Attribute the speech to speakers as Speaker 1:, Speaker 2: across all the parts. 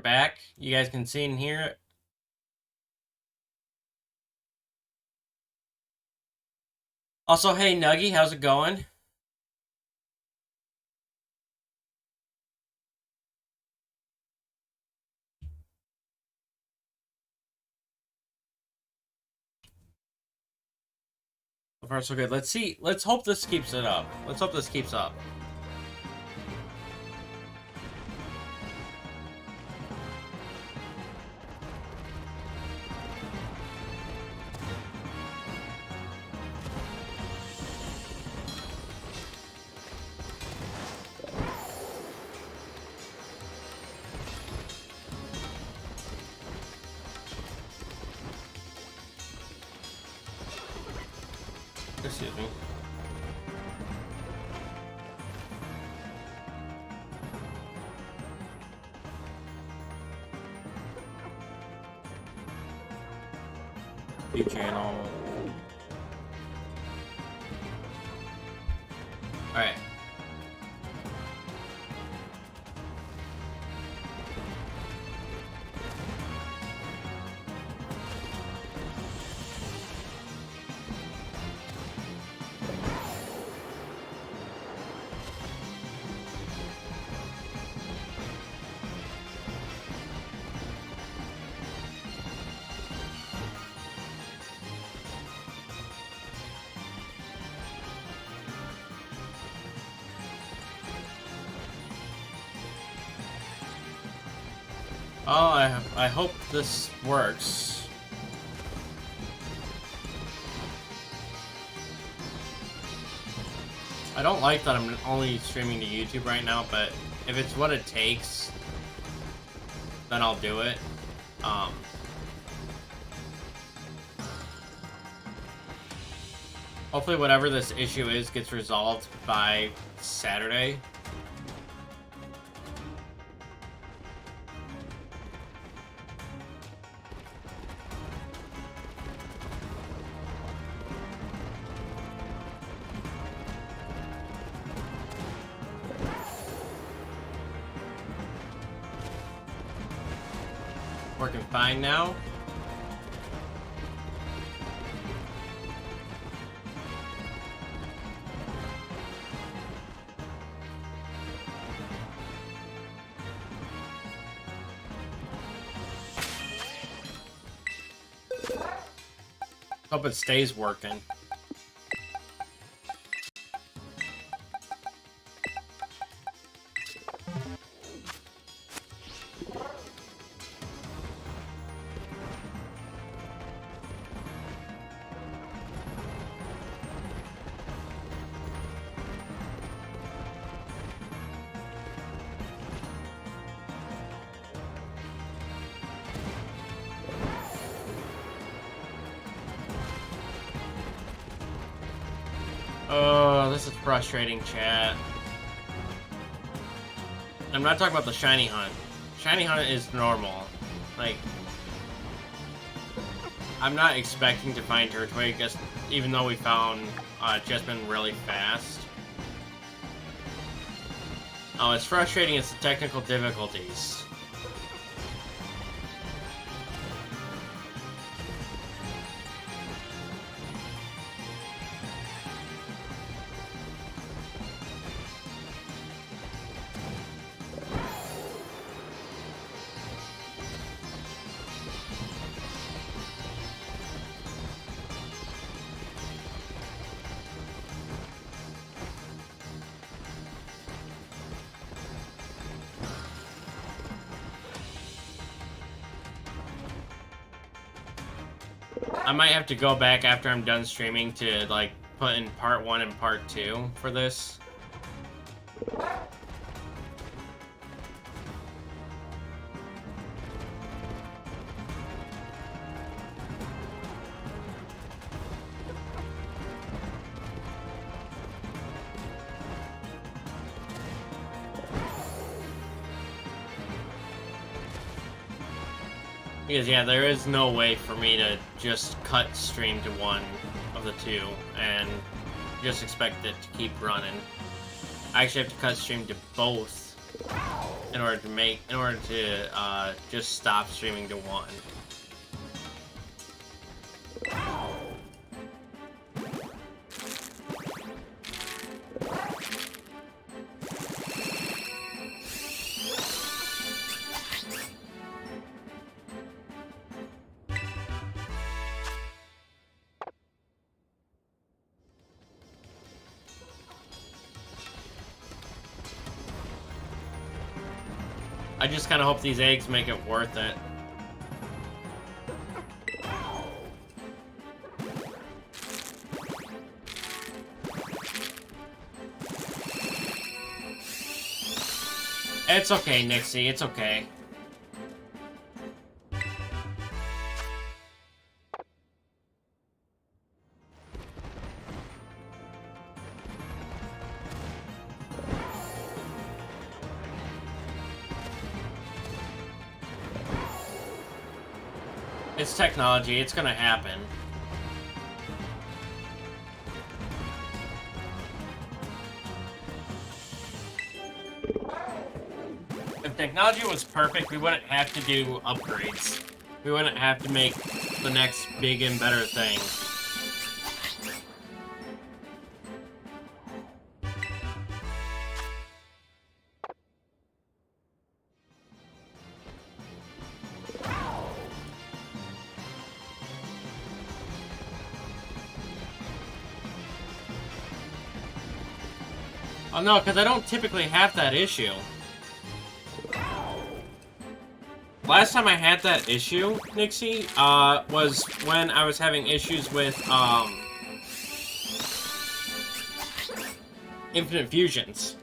Speaker 1: We're back. You guys can see and hear it. Also, hey Nuggy, how's it going? So far so good. Let's see. Let's hope this keeps it up. Let's hope this keeps up. Excuse me. New channel. Alright. Oh, I hope this works. I don't like that I'm only streaming to YouTube right now, but if it's what it takes, then I'll do it. Hopefully whatever this issue is gets resolved by Saturday. Working fine now. Hope it stays working. Oh, this is frustrating, chat. I'm not talking about the shiny hunt. Shiny hunt is normal. Like, I'm not expecting to find Turtwig, even though we found Jessamine really fast. Oh, it's frustrating, it's the technical difficulties. I might have to go back after I'm done streaming to, like, put in part 1 and part 2 for this. Because, yeah, there is no way for me to just cut stream to one of the two and just expect it to keep running. I actually have to cut stream to both in order to just stop streaming to 1. I just kind of hope these eggs make it worth it. It's okay, Nixie. It's okay. It's technology. It's gonna happen. If technology was perfect, we wouldn't have to do upgrades. We wouldn't have to make the next big and better thing. Oh no, because I don't typically have that issue. Last time I had that issue, Nixie, was when I was having issues with, Infinite Fusions.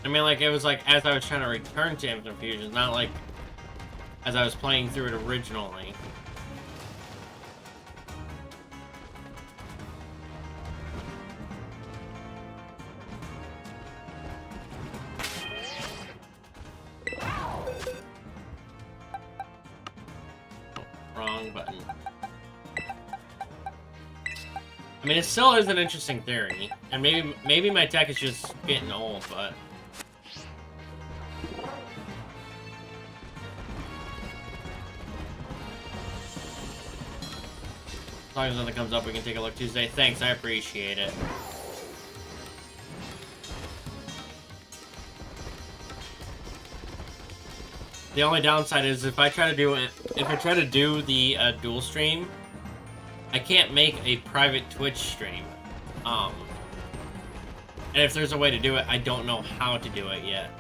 Speaker 1: I mean, like, it was like as I was trying to return to Infinite Fusions, not like as I was playing through it originally. Wrong button. I mean, it still is an interesting theory, and maybe my tech is just getting old, but. As long as nothing comes up, we can take a look Tuesday. Thanks, I appreciate it. The only downside is if I try to do the dual stream, I can't make a private Twitch stream. And if there's a way to do it, I don't know how to do it yet.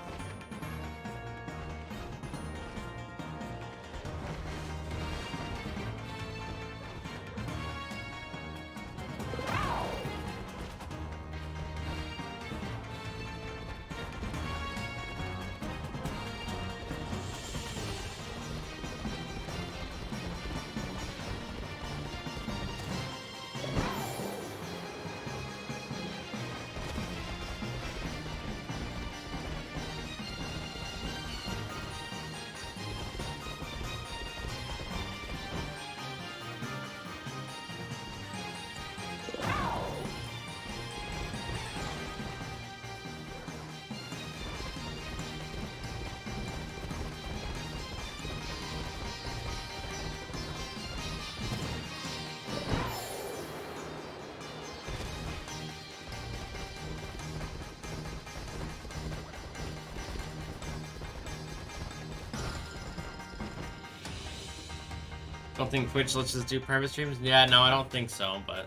Speaker 1: Don't think Twitch lets us do private streams? Yeah, no, I don't think so, but...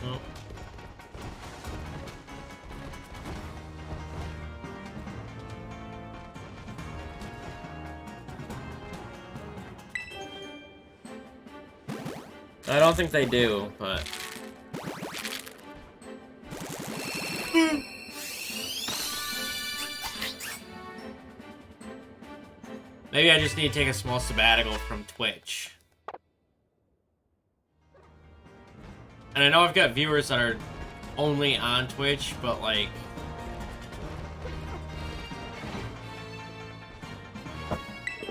Speaker 1: Oh. I don't think they do, but... Maybe I just need to take a small sabbatical from Twitch. And I know I've got viewers that are only on Twitch, but like...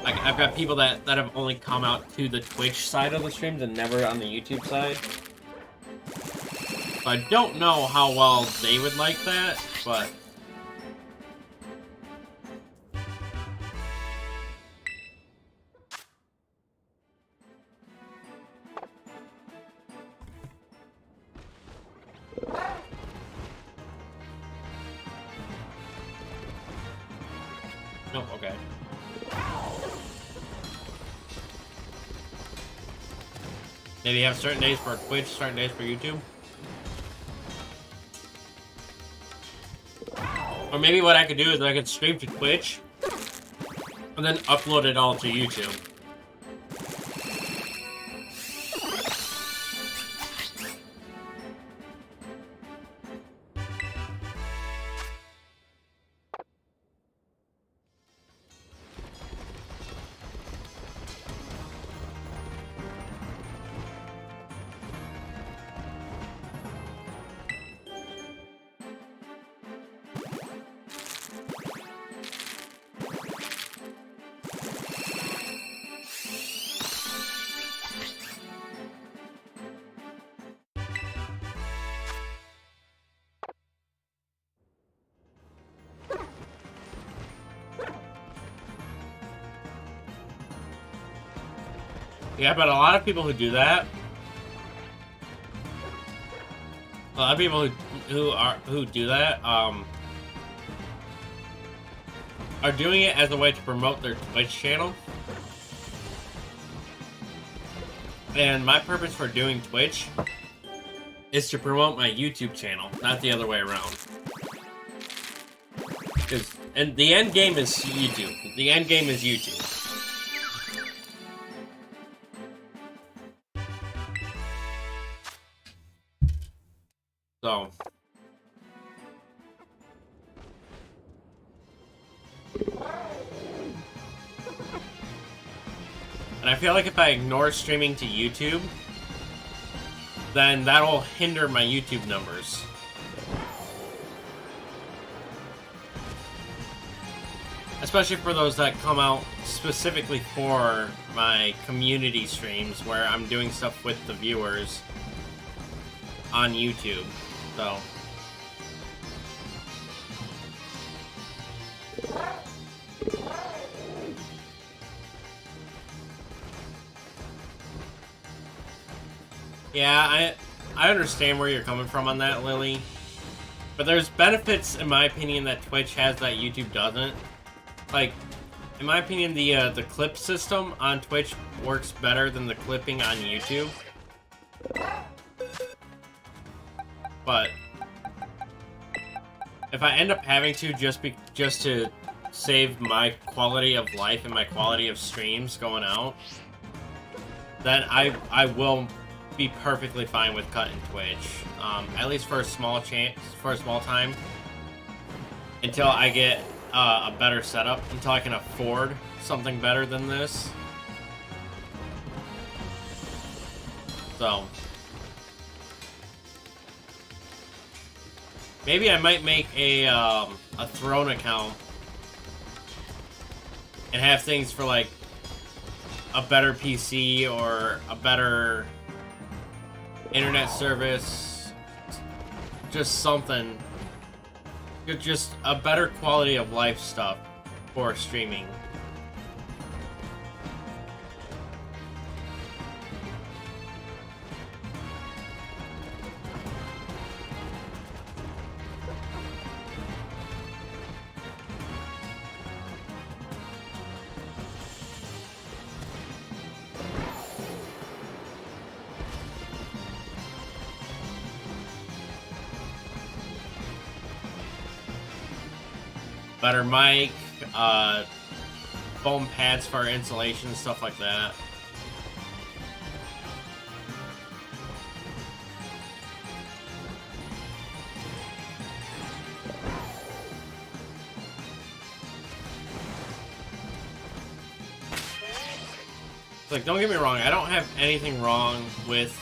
Speaker 1: I've got people that have only come out to the Twitch side of the streams and never on the YouTube side. So I don't know how well they would like that, but... Nope, okay. Maybe have certain days for Twitch, certain days for YouTube? Or maybe what I could do is I could stream to Twitch, and then upload it all to YouTube. Yeah, but a lot of people who do that, a lot of people who do that, are doing it as a way to promote their Twitch channel. And my purpose for doing Twitch is to promote my YouTube channel, not the other way around. And the end game is YouTube. The end game is YouTube. So, and I feel like if I ignore streaming to YouTube, then that'll hinder my YouTube numbers. Especially for those that come out specifically for my community streams where I'm doing stuff with the viewers on YouTube. So yeah, I understand where you're coming from on that, Lily. But there's benefits, in my opinion, that Twitch has that YouTube doesn't. Like, in my opinion, the clip system on Twitch works better than the clipping on YouTube. But if I end up having to just to save my quality of life and my quality of streams going out, then I will be perfectly fine with cutting Twitch. At least for a small time, until I get a better setup, until I can afford something better than this. So maybe I might make a Throne account and have things for like a better PC or a better internet service, just something, just a better quality of life stuff for streaming. better mic, foam pads for insulation, stuff like that. Like, don't get me wrong, I don't have anything wrong with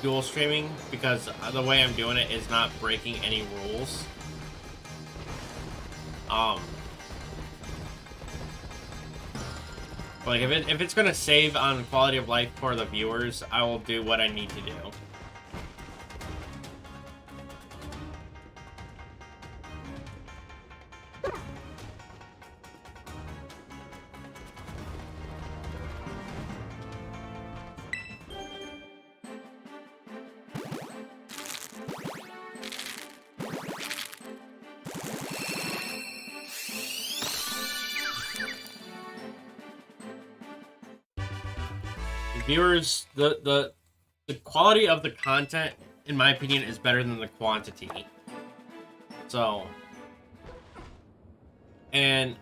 Speaker 1: dual streaming because the way I'm doing it is not breaking any rules. Like, if it's gonna save on quality of life for the viewers, I will do what I need to do. Viewers, the quality of the content, in my opinion, is better than the quantity. So, and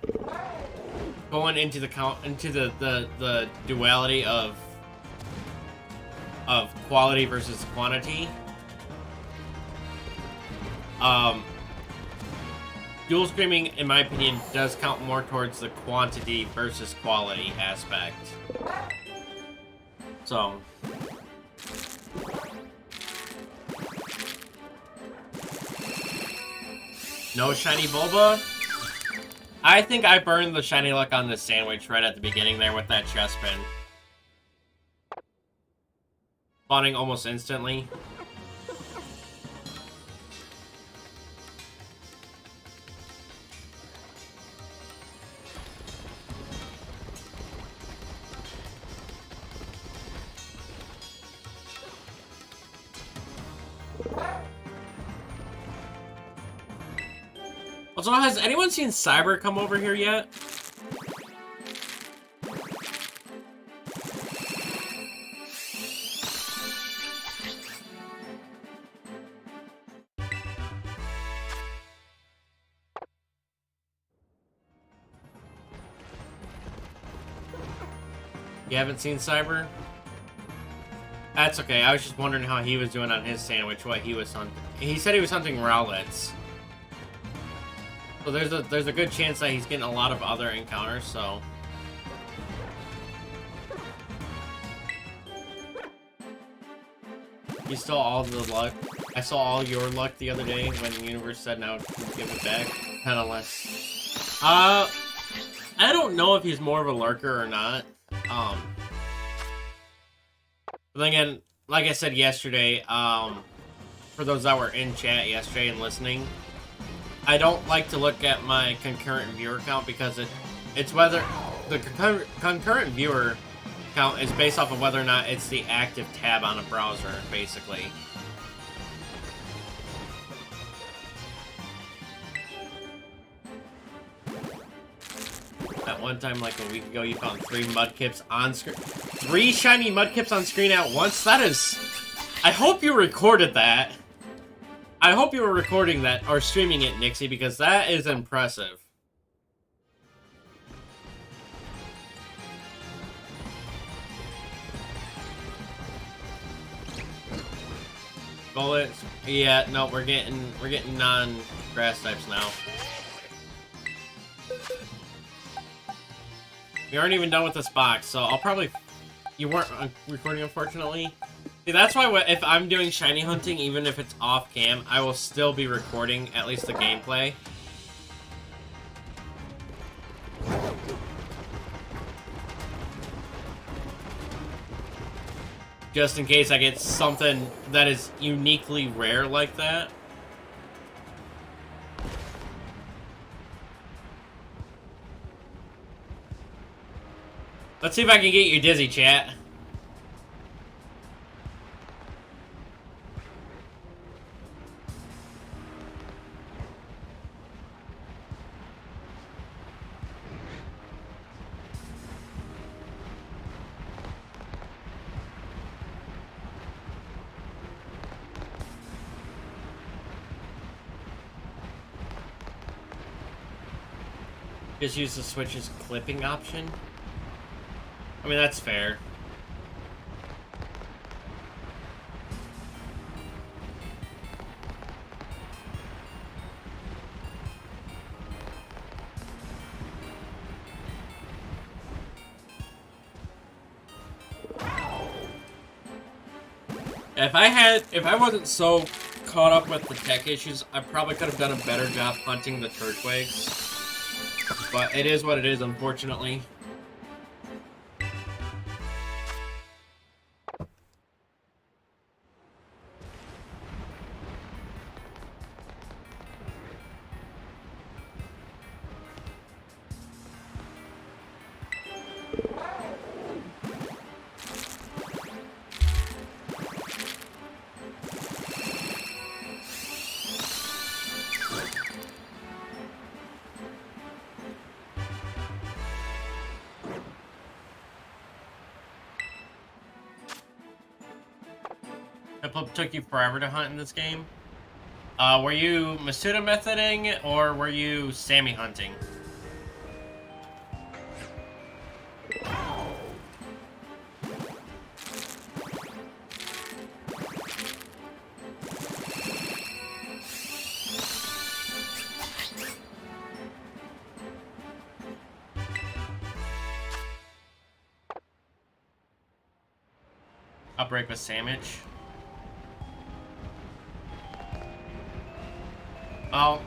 Speaker 1: going into the duality of quality versus quantity, dual streaming, in my opinion, does count more towards the quantity versus quality aspect. So, no shiny Bulba? I think I burned the shiny luck on this sandwich right at the beginning there with that chest pin. Spawning almost instantly. Also, has anyone seen Cyber come over here yet? You haven't seen Cyber? That's okay. I was just wondering how he was doing on his sandwich, what he was hunting. He said he was hunting Rowlets. So there's a good chance that he's getting a lot of other encounters, so. You saw all the luck. I saw all your luck the other day when the universe said now give it back. Kinda less. I don't know if he's more of a lurker or not. But then again, like I said yesterday, for those that were in chat yesterday and listening, I don't like to look at my concurrent viewer count because it's whether the concurrent viewer count is based off of whether or not it's the active tab on a browser, basically. At one time, like a week ago, you found 3 mudkips on screen. 3 shiny mudkips on screen at once? That is... I hope you recorded that. I hope you were recording that, or streaming it, Nixie, because that is impressive. Bullets. Yeah, no, we're getting non-grass types now. We aren't even done with this box, so I'll probably... You weren't recording, unfortunately. See, that's why if I'm doing shiny hunting, even if it's off cam, I will still be recording at least the gameplay. Just in case I get something that is uniquely rare like that. Let's see if I can get you dizzy, chat. Just use the Switch's clipping option. I mean, that's fair. If I wasn't so caught up with the tech issues, I probably could have done a better job hunting the Turtwigs. But it is what it is, unfortunately. It took you forever to hunt in this game. Were you Masuda methoding or were you Sammy hunting? Outbreak with sandwich. Oh.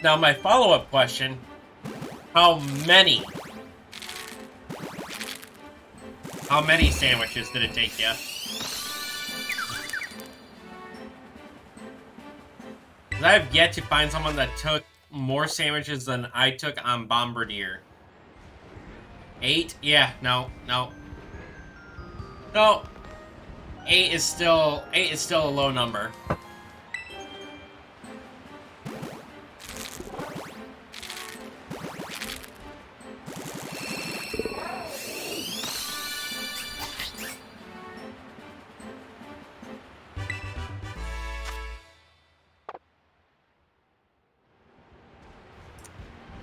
Speaker 1: Now my follow-up question, how many sandwiches did it take you? I have yet to find someone that took more sandwiches than I took on Bombardier. 8? Yeah, no. No. 8 is still a low number.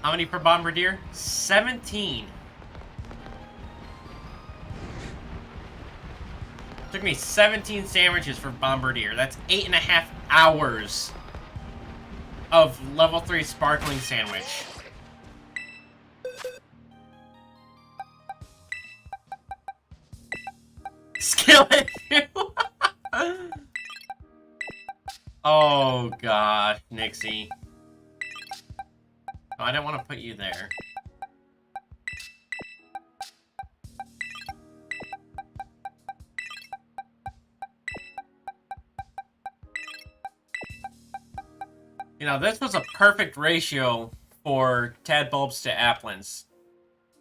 Speaker 1: How many per Bombardier? 17. Took me 17 sandwiches for Bombardier. That's 8.5 hours of level 3 sparkling sandwich. Skillet! Oh gosh, Nixie. Oh, I didn't want to put you there. You know, this was a perfect ratio for Tadbulbs to Applins.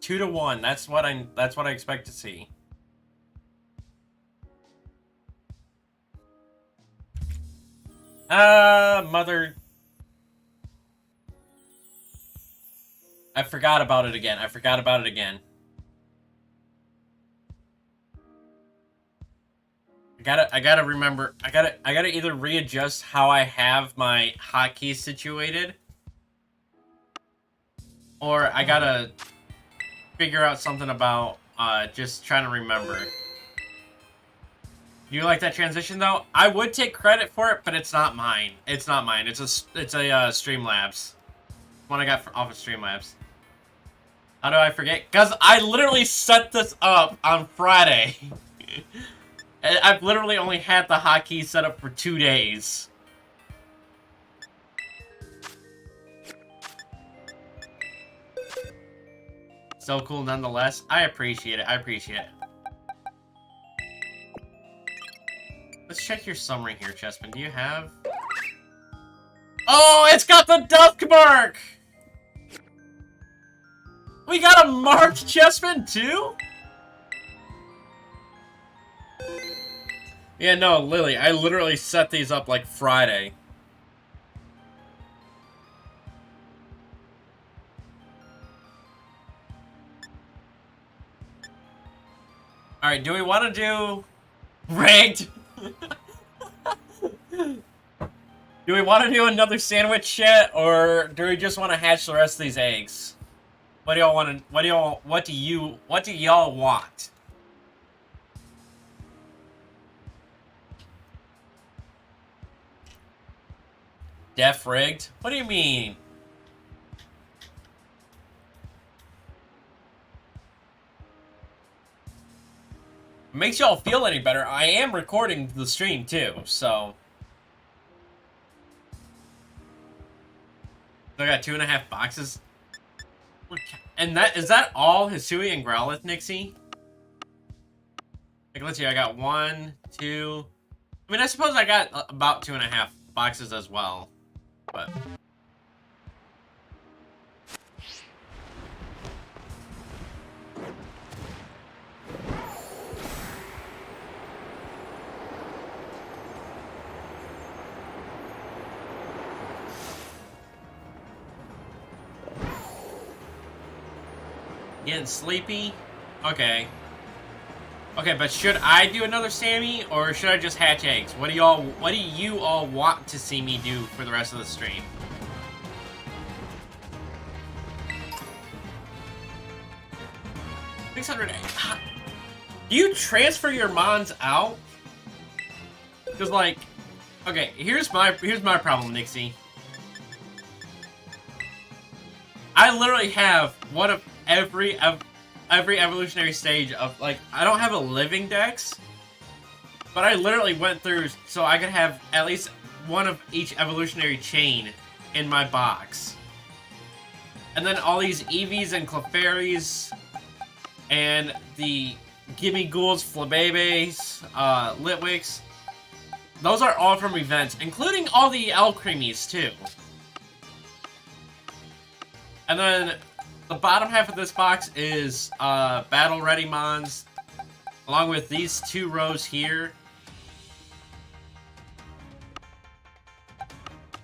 Speaker 1: 2 to 1. That's what I expect to see. Mother. I forgot about it again. I gotta remember. I gotta either readjust how I have my hotkeys situated, or I gotta figure out something about just trying to remember. Do you like that transition though? I would take credit for it, but it's not mine. It's not mine. It's a Streamlabs. One I got off of Streamlabs. How do I forget? Because I literally set this up on Friday. I've literally only had the hotkey set up for 2 days. So cool nonetheless. I appreciate it. Let's check your summary here, Chessman. Do you have... Oh, it's got the duck mark! We got a marked Chessman too? Yeah, no, Lily, I literally set these up like Friday. Alright, do we want to do... Ranked? Do we want to do another sandwich yet, or do we just want to hatch the rest of these eggs? What do y'all want to? What do y'all want? Def rigged? What do you mean? Makes y'all feel any better? I am recording the stream too, so. I got 2.5 boxes. And is that all Hisui and Growlithe, Nixie? Like, let's see, I got 1, 2. I mean, I suppose I got about 2.5 boxes as well, but. Getting sleepy? Okay. Okay, but should I do another Sammy, or should I just hatch eggs? What do you all want to see me do for the rest of the stream? $600. Do you transfer your mons out? Cause like, okay, here's my problem, Nixie. I literally have one of every evolutionary stage of, like, I don't have a living dex, but I literally went through so I could have at least one of each evolutionary chain in my box. And then all these Eevees and Clefairies, and the Gimme Ghouls, Flabébés, Litwicks, those are all from events, including all the Alcremies too. And then the bottom half of this box is battle ready mons, along with these 2 rows here.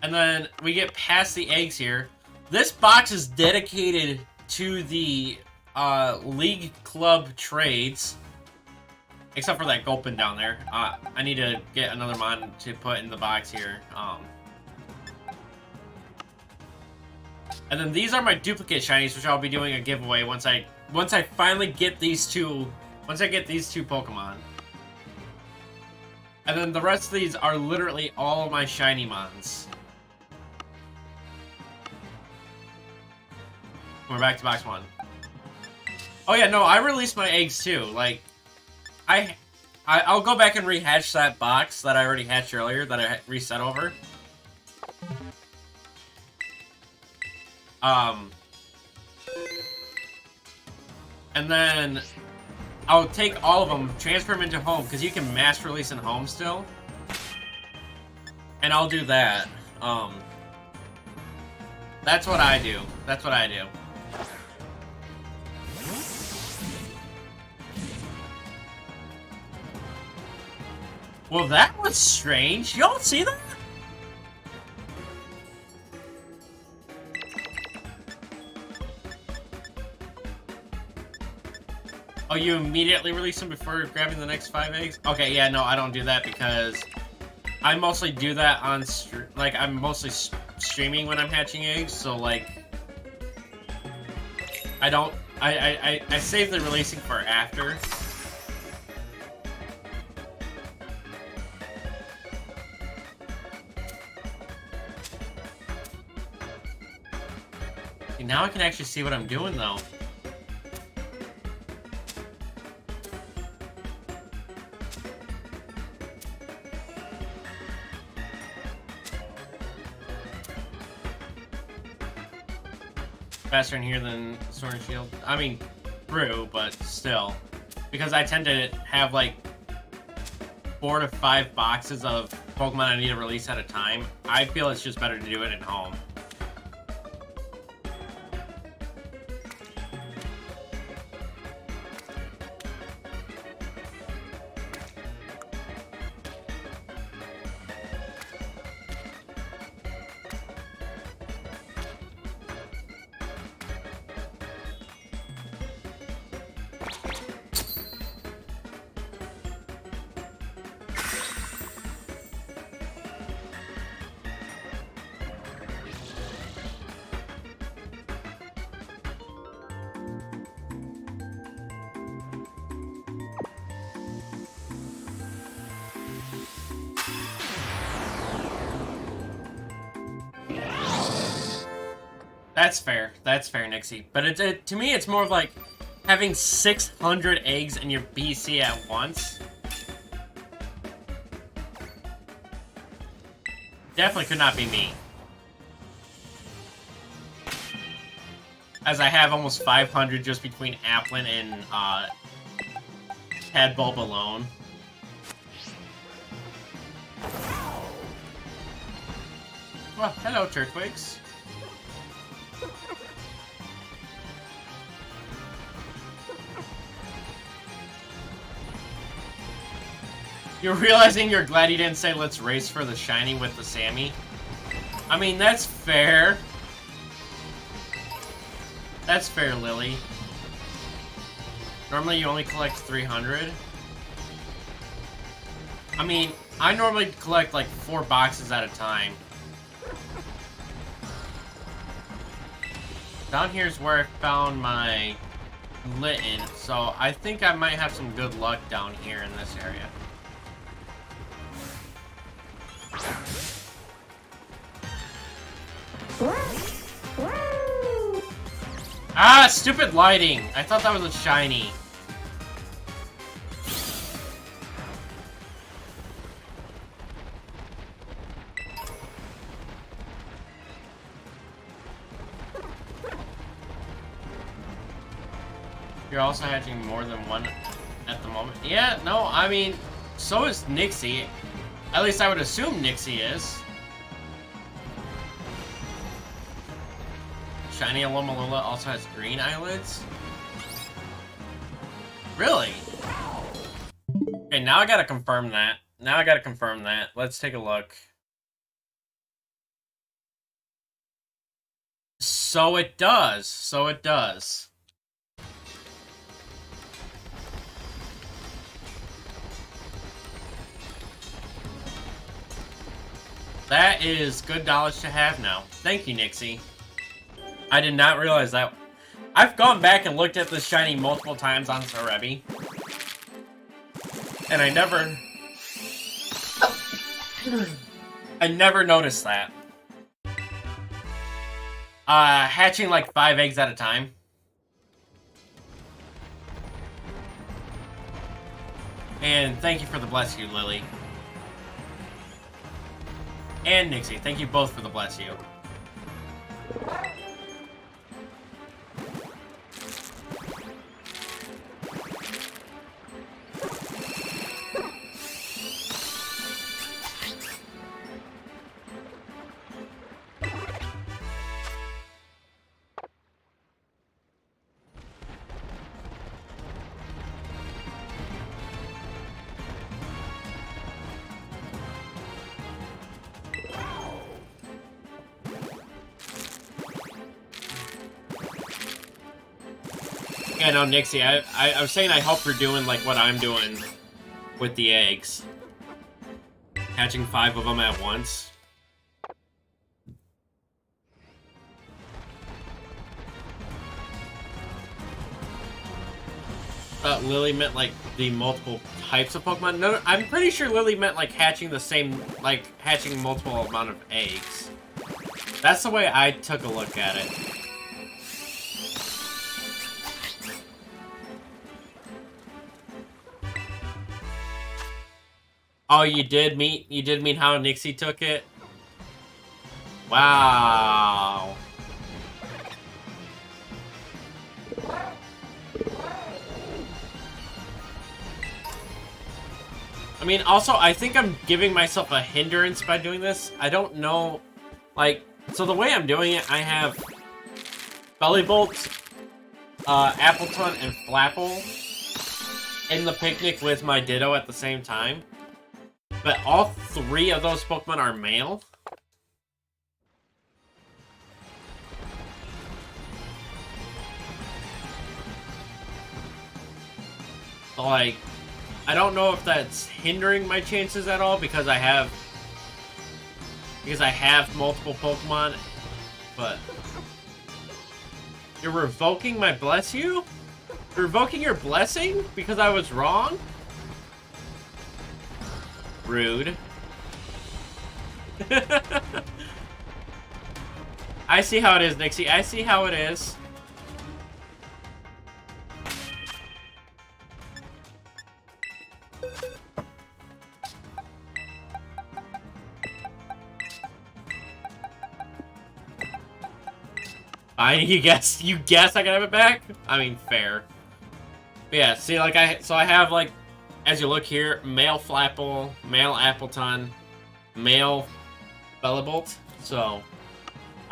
Speaker 1: And then we get past the eggs here. This box is dedicated to the League Club trades, except for that Gulpin down there. I need to get another mon to put in the box here. And then these are my duplicate shinies, which I'll be doing a giveaway once I finally get these two. Once I get these 2 Pokemon. And then the rest of these are literally all my shiny mons. We're back to box 1. Oh yeah, no, I released my eggs too. Like, I'll go back and rehatch that box that I already hatched earlier that I reset over. And then I'll take all of them, transfer them into home, because you can mass release in home still. And I'll do that. That's what I do. That's what I do. Well, that was strange. Y'all see that? Oh, you immediately release them before grabbing the next 5 eggs? Okay, yeah, no, I don't do that because I mostly do that on like, I'm mostly streaming when I'm hatching eggs, so like, I don't, I save the releasing for after. See, now I can actually see what I'm doing though. Faster in here than Sword and Shield. I mean, true, but still. Because I tend to have like 4 to 5 boxes of Pokemon I need to release at a time. I feel it's just better to do it at home. That's fair. That's fair, Nixie. But to me, it's more of like having 600 eggs in your BC at once. Definitely could not be me. As I have almost 500 just between Applin and Tadbulb alone. Well, hello, Turtwigs. You're realizing you're glad you didn't say let's race for the shiny with the Sammy? I mean, that's fair. That's fair, Lily. Normally you only collect 300. I mean, I normally collect like 4 boxes at a time. Down here's where I found my Litten, so I think I might have some good luck down here in this area. Ah, stupid lighting! I thought that was a shiny. You're also hatching more than one at the moment. Yeah, no, I mean, so is Nixie. At least I would assume Nixie is. Shiny Alomalula also has green eyelids? Really? Okay, now I gotta confirm that. Now I gotta confirm that. Let's take a look. So it does. So it does. That is good knowledge to have now. Thank you, Nixie. I did not realize that. I've gone back and looked at this shiny multiple times on Zarebi. And I never noticed that. Hatching like 5 eggs at a time. And thank you for the bless you, Lily. And Nixie, thank you both for the bless you. Yeah, no, Nixie, I was saying I hope you're doing like what I'm doing with the eggs. Hatching 5 of them at once. Lily meant like the multiple types of Pokemon. No, I'm pretty sure Lily meant like hatching the same, like hatching multiple amount of eggs. That's the way I took a look at it. Oh, you did mean how Nixie took it? Wow. I mean, also, I think I'm giving myself a hindrance by doing this. I don't know, like, so the way I'm doing it, I have Bellybolt, Appleton, and Flapple in the picnic with my Ditto at the same time. But all 3 of those Pokemon are male. So, like, I don't know if that's hindering my chances at all because I have multiple Pokemon, but you're revoking my bless you? You're revoking your blessing because I was wrong? Rude. I see how it is, Nixie. I see how it is. Fine, you guess I can have it back? I mean, fair. But yeah, see, like, I have, like, as you look here, male Flapple, male Appleton, male Bellabolt, so...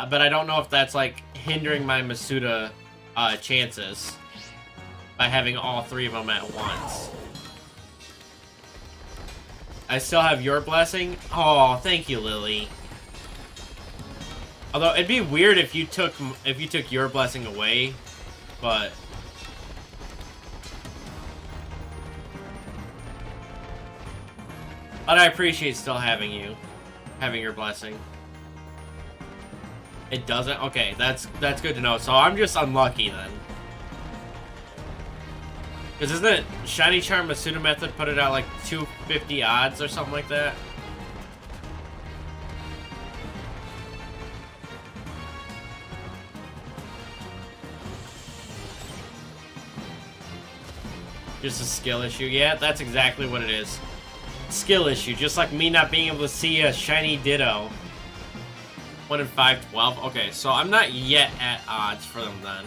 Speaker 1: but I don't know if that's, like, hindering my Masuda chances by having all three of them at once. I still have your blessing? Oh, thank you, Lily. Although, it'd be weird if you took your blessing away, but... But I appreciate still having your blessing. It doesn't? Okay, that's good to know. So I'm just unlucky then. Because isn't it Shiny Charm Masuda method put it out like 250 odds or something like that? Just a skill issue. Yeah, that's exactly what it is. Skill issue, just like me not being able to see a shiny Ditto. 1 in 512. Okay, so I'm not yet at odds for them then.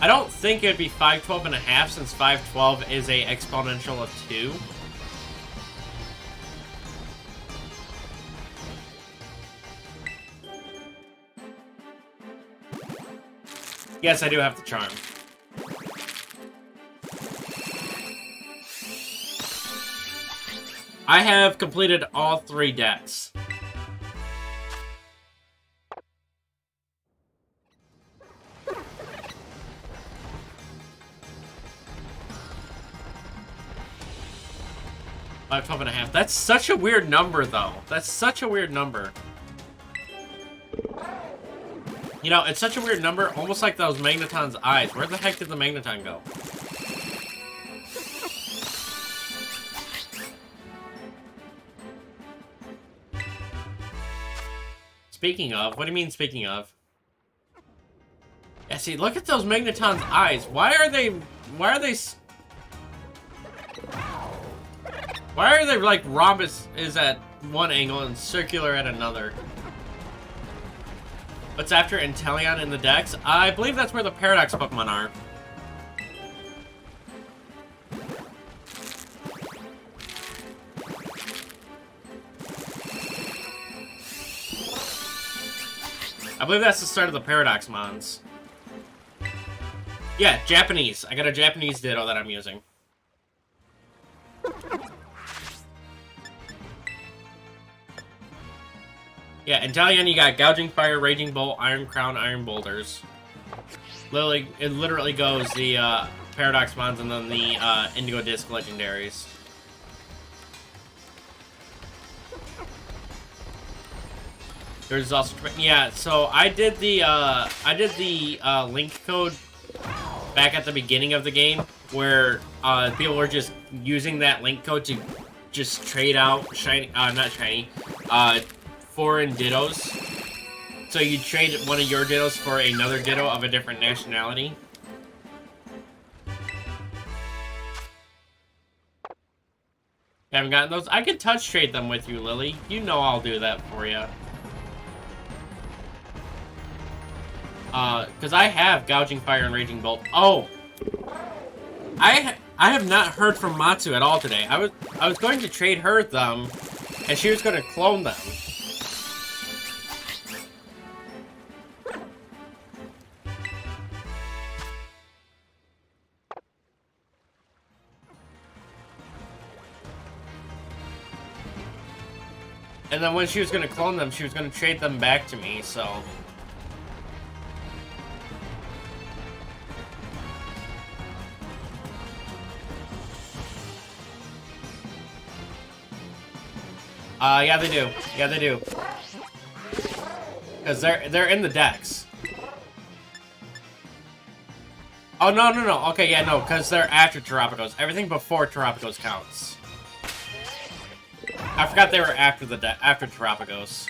Speaker 1: I don't think it'd be 512 and a half since 512 is a exponential of 2. Yes, I do have the charm. I have completed all 3 decks. $512 and a half. That's such a weird number, though. That's such a weird number. You know, it's such a weird number, almost like those Magneton's eyes. Where the heck did the Magneton go? Speaking of, what do you mean speaking of? Yeah, see, look at those Magneton's eyes. Why are they like rhombus is at one angle and circular at another? What's after Inteleon in the decks? I believe that's where the Paradox Pokemon are. I believe that's the start of the Paradox Mons. Yeah, Japanese. I got a Japanese Ditto that I'm using. Yeah, Inteleon, you got Gouging Fire, Raging Bolt, Iron Crown, Iron Boulders. It literally goes the Paradox Mons and then the Indigo Disc Legendaries. There's also, yeah. So I did the link code back at the beginning of the game, where people were just using that link code to just trade out shiny, not shiny, foreign Dittos. So you trade one of your Dittos for another Ditto of a different nationality. Haven't gotten those? I could touch trade them with you, Lily. You know I'll do that for you. Because I have Gouging Fire and Raging Bolt. Oh! I have not heard from Matsu at all today. I was going to trade her them, and she was going to clone them. And then when she was going to clone them, she was going to trade them back to me, so... yeah, they do. Yeah, they do. Because they're in the decks. Oh, no, no, no. Okay, yeah, no, because they're after Terapagos. Everything before Terapagos counts. I forgot they were after after Terapagos.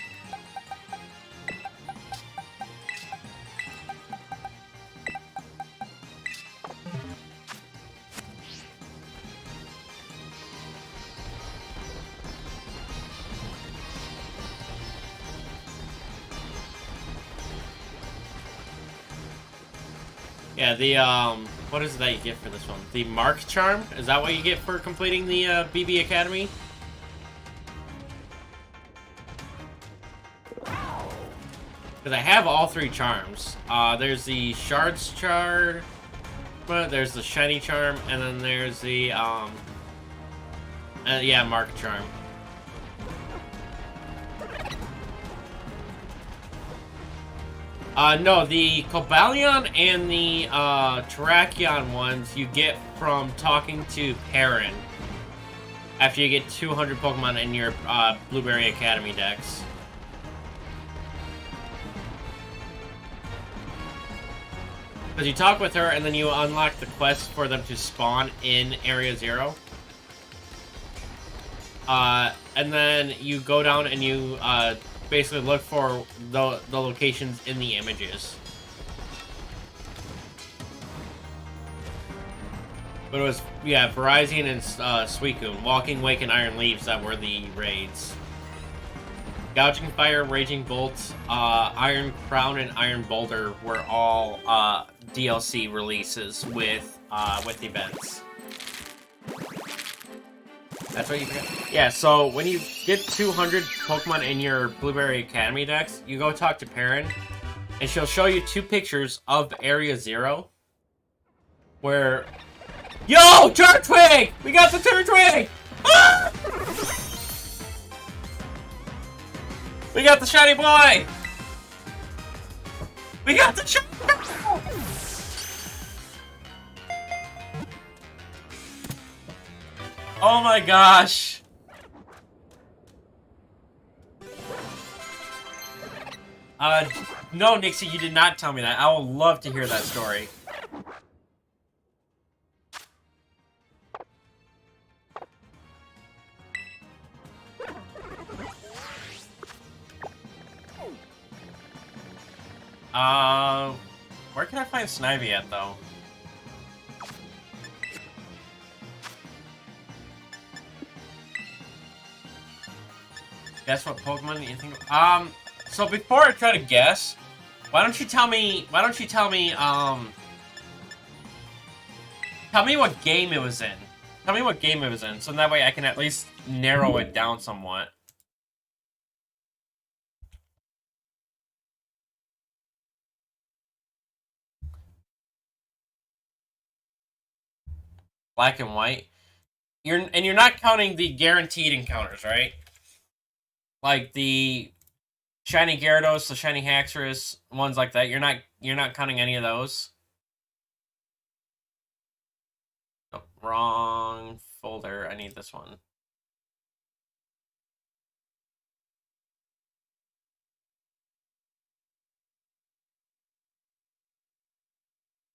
Speaker 1: Yeah, the, what is it that you get for this one? The Mark Charm? Is that what you get for completing the, BB Academy? Because I have all 3 charms. There's the Shards Charm, there's the Shiny Charm, and then there's the, yeah, Mark Charm. No, the Cobalion and the, Terrakion ones you get from talking to Perrin. After you get 200 Pokemon in your, Blueberry Academy decks. Because you talk with her, and then you unlock the quest for them to spawn in Area 0. And then you go down and you, basically look for the locations in the images. But it was, yeah, Verizon and Suicune, Walking Wake and Iron Leaves that were the raids. Gouging Fire, Raging Bolt, Iron Crown, and Iron Boulder were all DLC releases with events. That's what you forgot. Yeah, so when you get 200 Pokemon in your Blueberry Academy decks, you go talk to Perrin, and she'll show you 2 pictures of Area 0, where... Yo! Turtwig! We got the Turtwig! Ah! We got the shiny boy! We got the shiny... Oh my gosh! No, Nixie, you did not tell me that. I would love to hear that story. Where can I find Snivy at, though? Guess what Pokemon you think of? So before I try to guess, why don't you tell me, tell me what game it was in. Tell me what game it was in, so that way I can at least narrow it down somewhat. Black and white. You're not counting the guaranteed encounters, right? Like the shiny Gyarados, the shiny Haxorus, ones like that. You're not counting any of those. Oh, wrong folder. I need this one.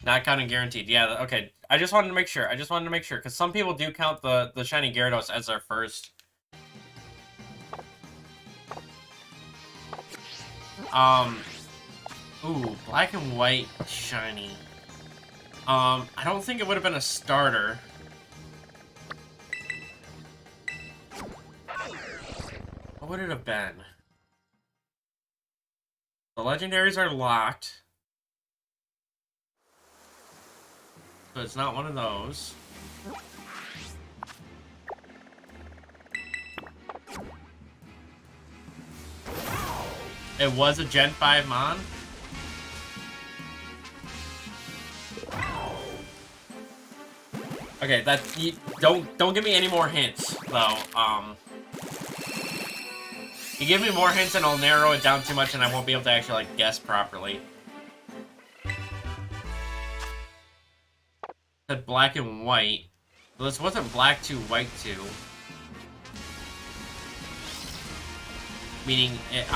Speaker 1: Not counting guaranteed. Yeah, okay. I just wanted to make sure. Because some people do count the shiny Gyarados as their first. Ooh, black and white shiny. I don't think it would have been a starter. What would it have been? The legendaries are locked. So it's not one of those. It was a Gen 5 Mon? Okay, that's... Don't give me any more hints, though. You give me more hints and I'll narrow it down too much and I won't be able to actually, like, guess properly. Said black and white. Well, this wasn't black 2, white 2. Meaning it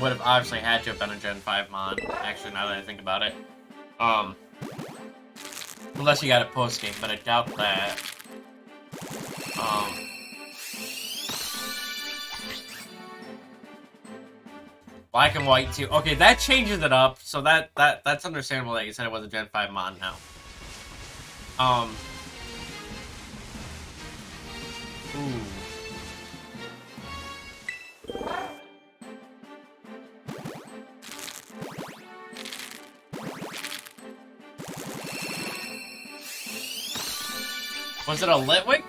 Speaker 1: would have obviously had to have been a Gen 5 mod, actually, now that I think about it. Unless you got it post-game, but I doubt that. Black and white too. Okay, that changes it up, so that's understandable that you said it was a Gen 5 mod now. Ooh. Was it a Litwick?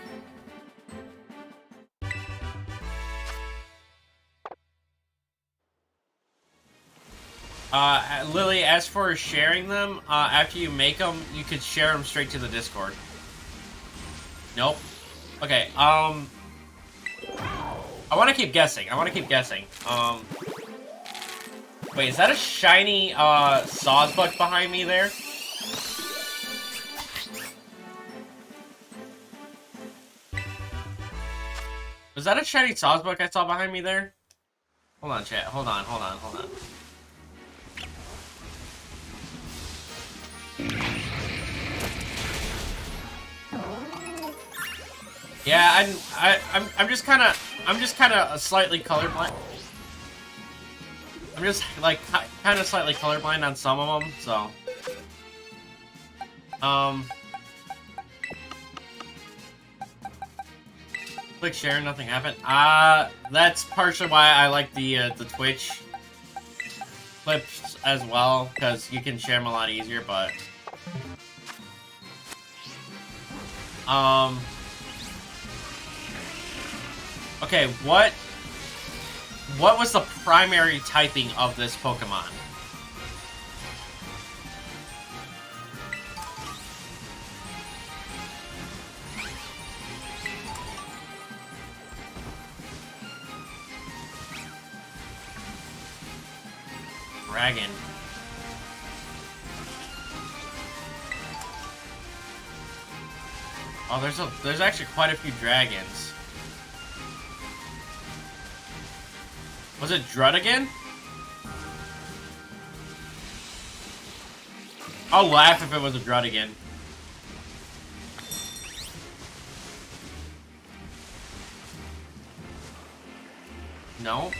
Speaker 1: Lily, as for sharing them, after you make them, you could share them straight to the Discord. Nope. Okay, I want to keep guessing. Wait, is that a shiny, Sawsbuck behind me there? Was that a shiny Sawsbuck I saw behind me there? Hold on, chat. Hold on. Yeah, I'm just kind of slightly colorblind. I'm just like kind of slightly colorblind on some of them, so click share, nothing happened. That's partially why I like the Twitch clips as well, because you can share them a lot easier, but okay, what was the primary typing of this Pokemon? Dragon. Oh, there's actually quite a few dragons. Was it Druddigan? I'll laugh if it was a Druddigan. No.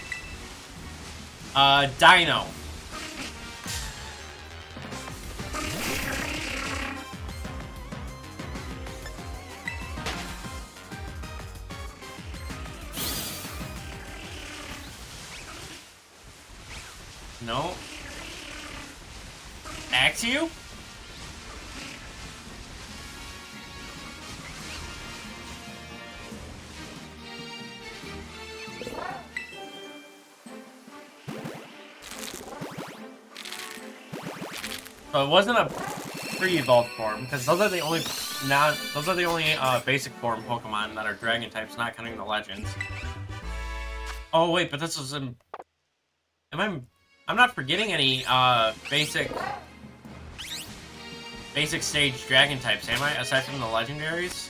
Speaker 1: Dino. No. Axew? So it wasn't a pre-evolved form, because those are the only basic form Pokemon that are dragon types, not counting the legends. Oh wait, but this was in. I'm not forgetting any basic stage dragon types, am I? Aside from the legendaries?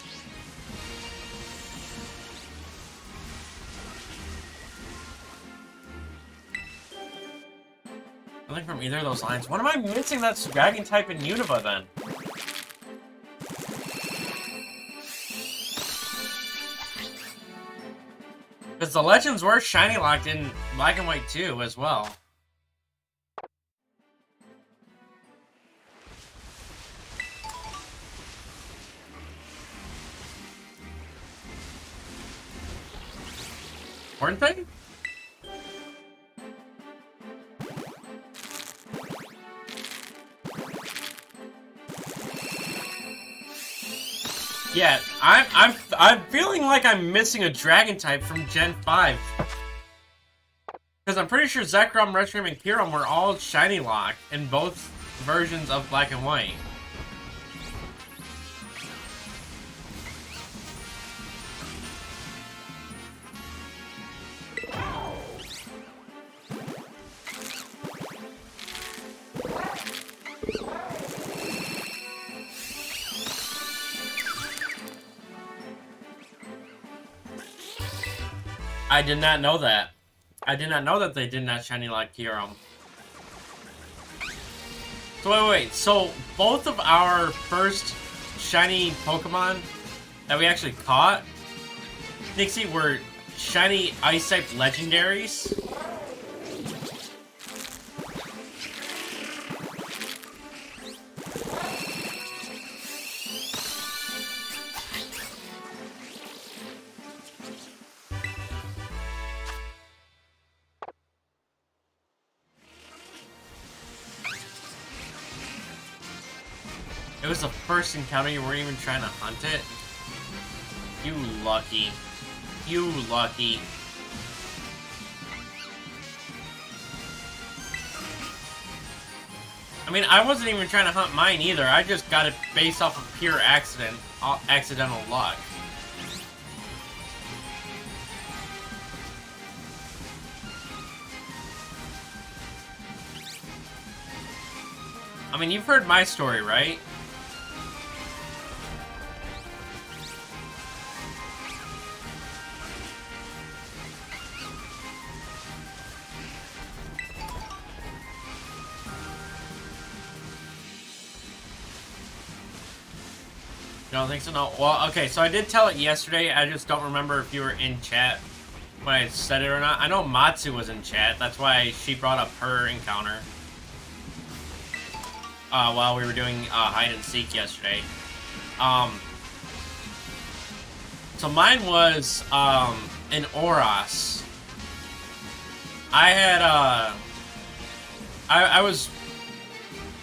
Speaker 1: Nothing from either of those lines. What am I missing that's dragon type in Unova then? Because the legends were shiny locked in Black and White 2 as well. Weren't they? Yeah, I'm feeling like I'm missing a dragon type from Gen 5. Because I'm pretty sure Zekrom, Reshiram, and Kyurem were all shiny locked in both versions of Black and White. I did not know that. I did not know that they did not shiny lock Kyurem. So wait. So both of our first shiny Pokemon that we actually caught, Nixie, were shiny Ice-type legendaries. It was the first encounter, you weren't even trying to hunt it? You lucky. You lucky. I mean, I wasn't even trying to hunt mine either. I just got it based off of pure accidental luck. I mean, you've heard my story, right? You don't think so? No. Well, okay, so I did tell it yesterday. I just don't remember if you were in chat when I said it or not. I know Matsu was in chat. That's why she brought up her encounter. While we were doing hide and seek yesterday. So mine was in Oros. I had I was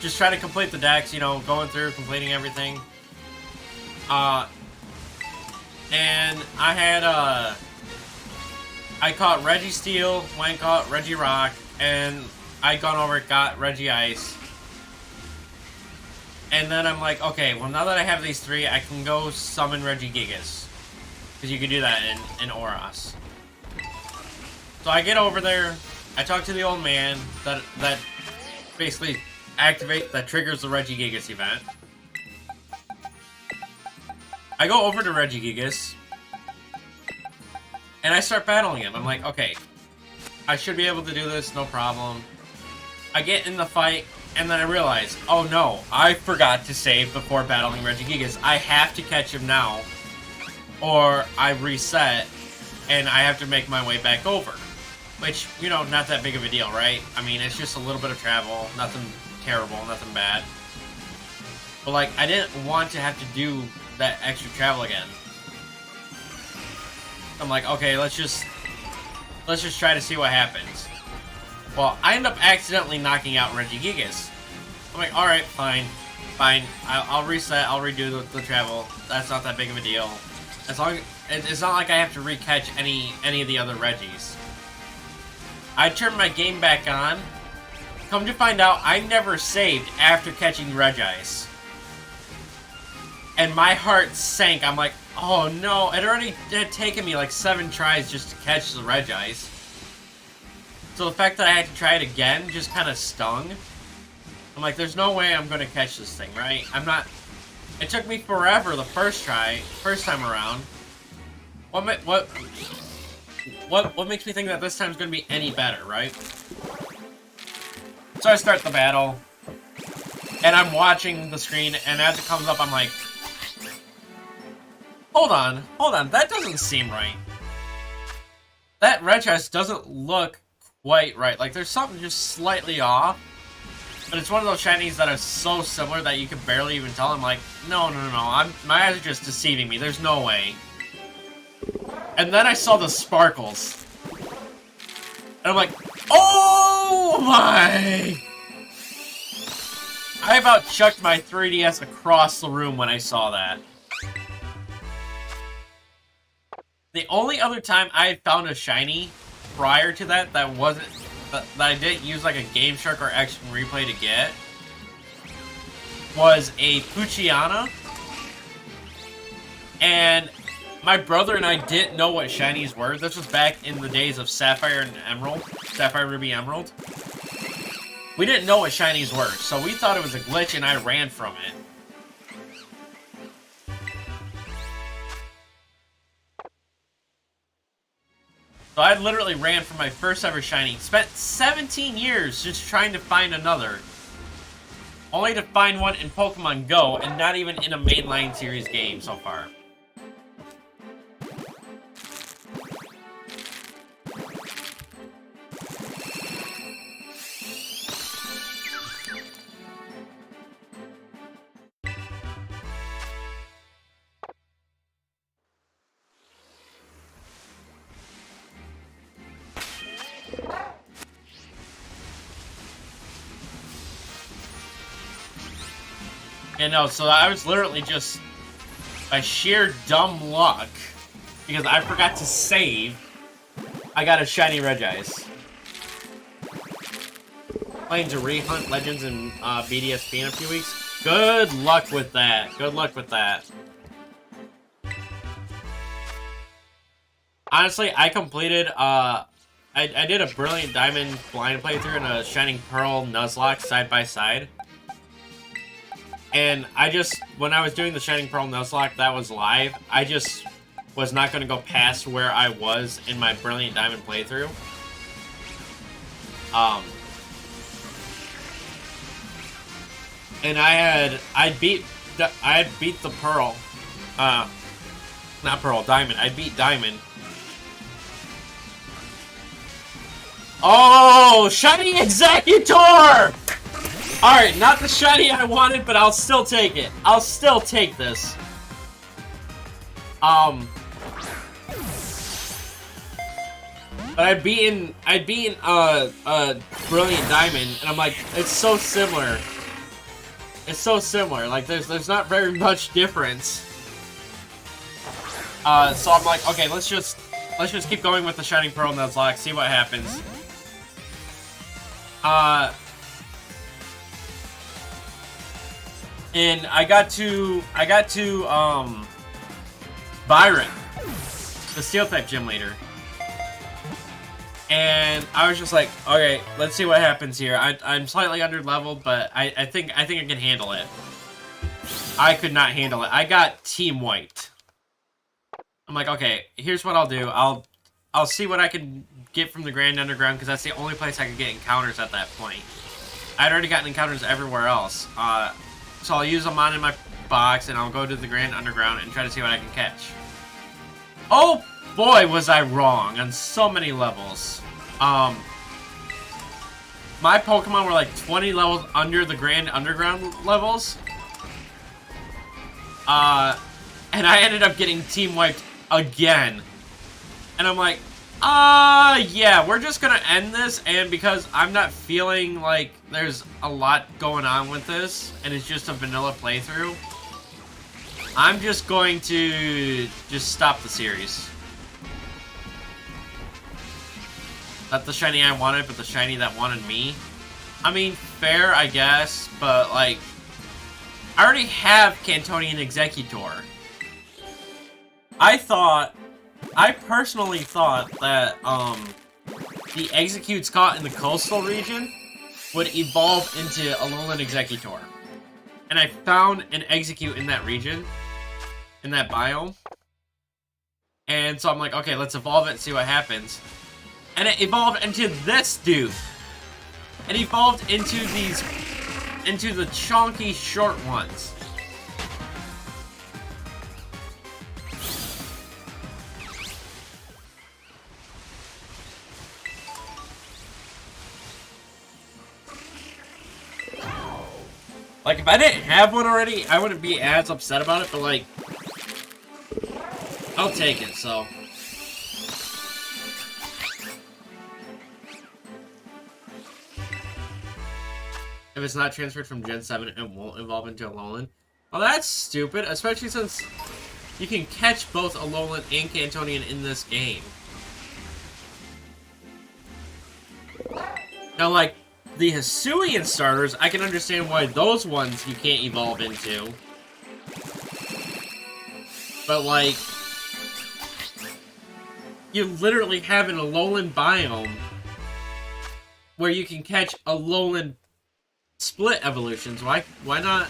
Speaker 1: just trying to complete the decks, you know, going through, completing everything. And I had I caught Registeel, went and caught Regirock, and I'd gone over, got Regice. And then I'm like, okay, well now that I have these three, I can go summon Regigigas. Because you can do that in Oros. So I get over there, I talk to the old man that basically that triggers the Regigigas event. I go over to Regigigas, and I start battling him. I'm like, okay, I should be able to do this, no problem. I get in the fight, and then I realize, oh no, I forgot to save before battling Regigigas. I have to catch him now, or I reset, and I have to make my way back over. Which, you know, not that big of a deal, right? I mean, it's just a little bit of travel, nothing terrible, nothing bad. But, like, I didn't want to have to do that extra travel again. I'm like, okay, let's just try to see what happens. Well, I end up accidentally knocking out Regigigas. I'm like, alright, fine. I'll reset, I'll redo the travel. That's not that big of a deal. As long it's not like I have to recatch any of the other Regis. I turned my game back on. Come to find out, I never saved after catching Regice. And my heart sank. I'm like, oh no, it had taken me like 7 tries just to catch the Regice. So the fact that I had to try it again just kind of stung. I'm like, there's no way I'm going to catch this thing, right? I'm not... It took me forever the first time around. What makes me think that this time's going to be any better, right? So I start the battle, and I'm watching the screen, and as it comes up, I'm like, hold on, that doesn't seem right. That Regice doesn't look quite right. Like, there's something just slightly off. But it's one of those shinies that are so similar that you can barely even tell. I'm like, no. My eyes are just deceiving me. There's no way. And then I saw the sparkles. And I'm like, oh my! I about chucked my 3DS across the room when I saw that. The only other time I had found a shiny prior to that wasn't... that I didn't use like a Game Shark or Action Replay to get was a Poochyena. And my brother and I didn't know what shinies were. This was back in the days of Sapphire and Emerald. Sapphire, Ruby, Emerald. We didn't know what shinies were, so we thought it was a glitch and I ran from it. So I literally ran from my first ever shiny. Spent 17 years just trying to find another. only to find one in Pokemon Go, and not even in a mainline series game so far. And no, so I was literally just, by sheer dumb luck, because I forgot to save, I got a shiny Regice. Playing to rehunt Legends and BDSP in a few weeks. Good luck with that. Good luck with that. Honestly, I completed, I did a Brilliant Diamond blind playthrough and a Shining Pearl Nuzlocke side by side. And I just, when I was doing the Shining Pearl Nuzlocke, that was live, I just was not going to go past where I was in my Brilliant Diamond playthrough. And I had beat the Pearl, not Pearl, Diamond. I beat Diamond. Oh, Shiny Executor! Alright, not the shiny I wanted, but I'll still take it. I'll still take this. But I'd beaten Brilliant Diamond, and I'm like, it's so similar. It's so similar. Like, there's not very much difference. So I'm like, okay, let's just keep going with the Shining Pearl Nuzlocke, see what happens. And I got to Byron, the Steel-type gym leader. And I was just like, okay, let's see what happens here. I'm slightly under-leveled, but I think I can handle it. I could not handle it. I got Team White. I'm like, okay, here's what I'll do. I'll see what I can get from the Grand Underground, because that's the only place I could get encounters at that point. I'd already gotten encounters everywhere else. So I'll use them on in my box, and I'll go to the Grand Underground and try to see what I can catch. Oh boy, was I wrong on so many levels. My Pokemon were like 20 levels under the Grand Underground levels. And I ended up getting team wiped again. And I'm like, yeah, we're just gonna end this, and because I'm not feeling like there's a lot going on with this, and it's just a vanilla playthrough, I'm just going to just stop the series. Not the shiny I wanted, but the shiny that wanted me. I mean, fair, I guess, but, like, I already have Cantonian Executor. I personally thought that, the Executes caught in the coastal region would evolve into Alolan Executor. And I found an Execute in that region, in that biome. And so I'm like, okay, let's evolve it and see what happens. And it evolved into this dude. It evolved into the chunky short ones. Like, if I didn't have one already, I wouldn't be as upset about it, but, like, I'll take it, so. If it's not transferred from Gen 7, it won't evolve into Alolan. Well, that's stupid, especially since you can catch both Alolan and Cantonian in this game. Now, like, the Hisuian starters, I can understand why those ones you can't evolve into. But, like, you literally have an Alolan biome where you can catch Alolan split evolutions. Why not?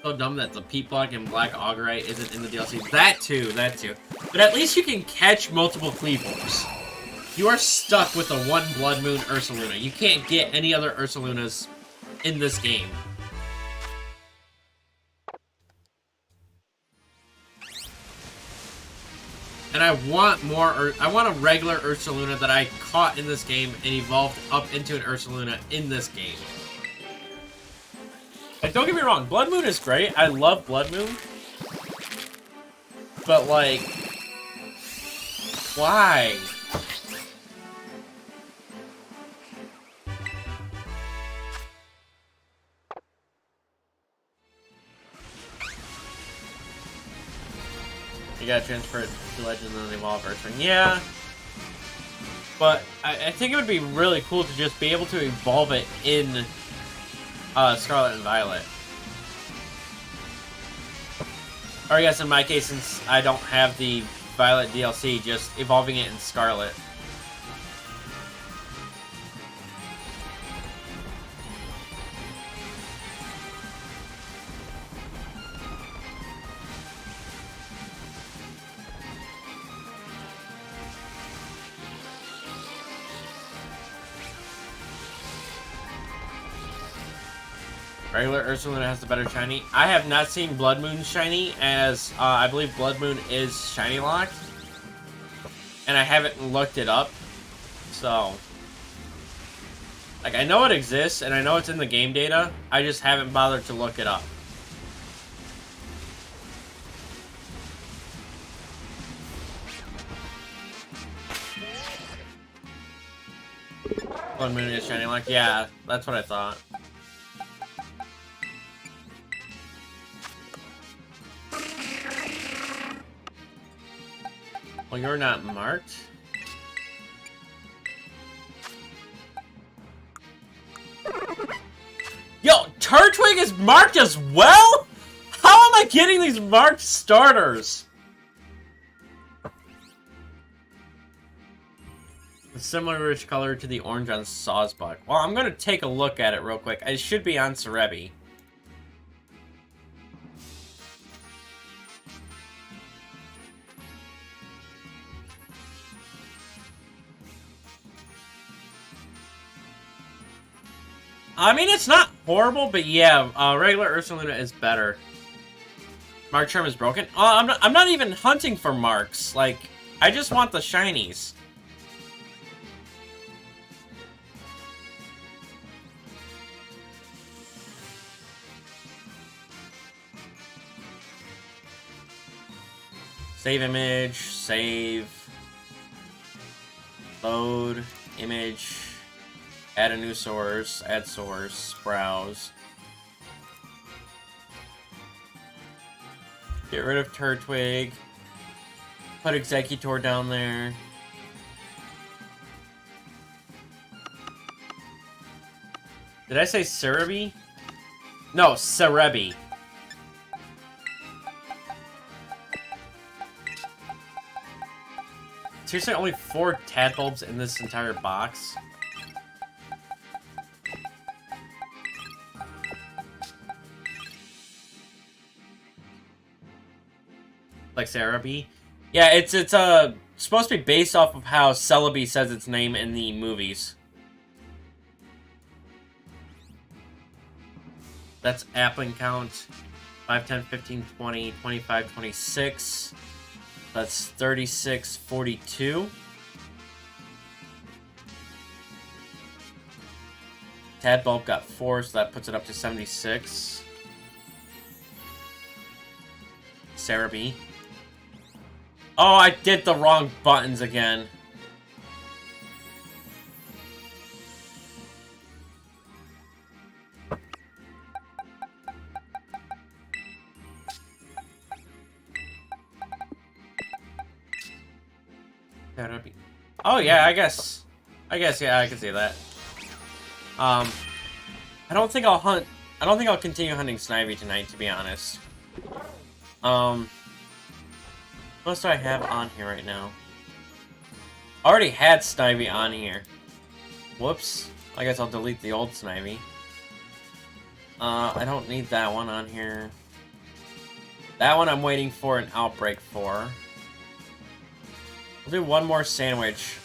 Speaker 1: So dumb that the Peat Block and Black Augerite isn't in the DLC. That too. But at least you can catch multiple Cleavors. You are stuck with the one Blood Moon Ursaluna. You can't get any other Ursalunas in this game. And I want more, I want a regular Ursaluna that I caught in this game and evolved up into an Ursaluna in this game. And don't get me wrong, Blood Moon is great. I love Blood Moon. But, like, why? You gotta transfer it to Legend and then evolve Earthring. Yeah. But I think it would be really cool to just be able to evolve it in Scarlet and Violet. Or I guess in my case, since I don't have the Violet DLC, just evolving it in Scarlet. Regular Ursaluna has the better shiny. I have not seen Blood Moon shiny, as I believe Blood Moon is shiny locked. And I haven't looked it up. So, like, I know it exists, and I know it's in the game data. I just haven't bothered to look it up. Blood Moon is shiny locked? Yeah, that's what I thought. Well, you're not marked. Yo, Turtwig is marked as well? How am I getting these marked starters? A similar rich color to the orange on Sawsbuck. Well, I'm gonna take a look at it real quick. It should be on Cerebi. I mean, it's not horrible, but yeah, regular Ursaluna is better. Mark Charm is broken? I'm not even hunting for marks. Like, I just want the shinies. Save image, save, load, image. Add a new source, add source, browse. Get rid of Turtwig. Put Executor down there. Did I say Cerebi? No, Cerebi. Seriously, only 4 tadpoles in this entire box? Like Cerebi? Yeah, it's supposed to be based off of how Celebi says its name in the movies. That's Applin count. 5, 10, 15, 20, 25, 26. That's 36, 42. Tadbulb got 4, so that puts it up to 76. Cerebi. Oh, I did the wrong buttons again. Oh yeah, I guess yeah, I can see that. I don't think I'll continue hunting Snivy tonight, to be honest. What else do I have on here right now? I already had Snivy on here. Whoops. I guess I'll delete the old Snivy. I don't need that one on here. That one I'm waiting for an outbreak for. We'll do one more sandwich.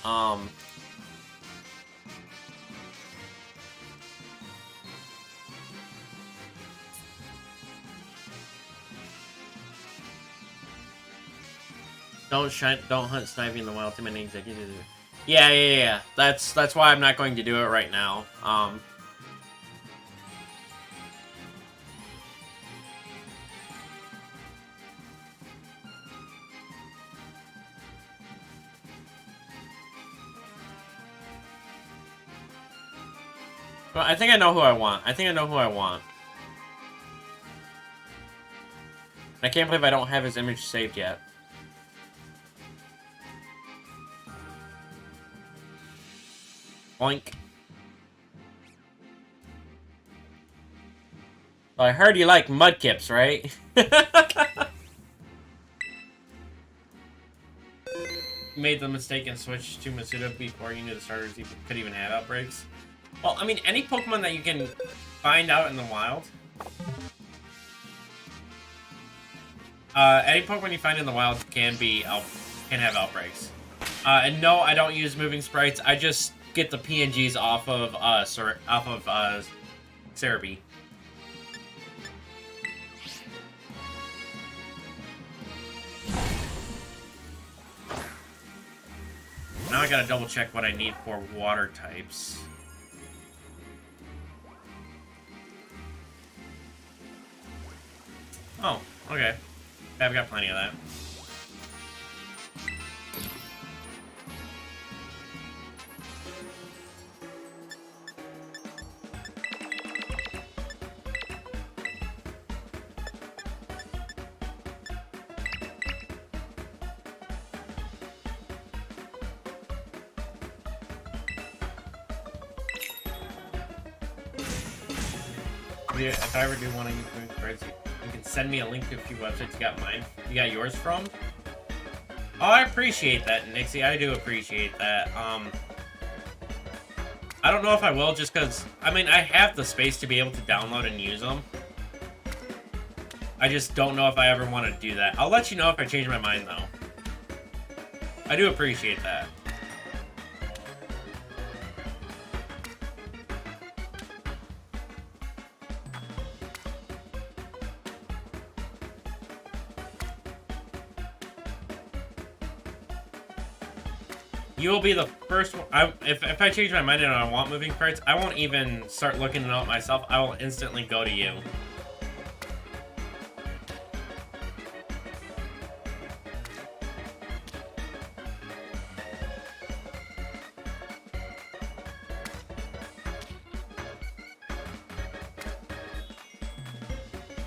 Speaker 1: Don't hunt sniping in the wild. Too many executives. Yeah. That's why I'm not going to do it right now. Well, I think I know who I want. I can't believe I don't have his image saved yet. Boink. Well, I heard you like mudkips, right? Made the mistake and switched to Masuda before you knew the starters could even have outbreaks. Well, I mean, any Pokemon that you can find out in the wild. Any Pokemon you find in the wild can have outbreaks. And no, I don't use moving sprites. I just get the PNGs off of Cerebi. Now I gotta double check what I need for water types. Oh, okay. I've got plenty of that. Yeah, if I ever do want to use moving sprites, you can send me a link to a few websites you got yours from. Oh, I appreciate that, Nixie. I do appreciate that. I don't know if I will, just because, I mean, I have the space to be able to download and use them. I just don't know if I ever want to do that. I'll let you know if I change my mind, though. I do appreciate that. You will be the first one. If I change my mind and I want moving sprites, I won't even start looking it up myself. I will instantly go to you.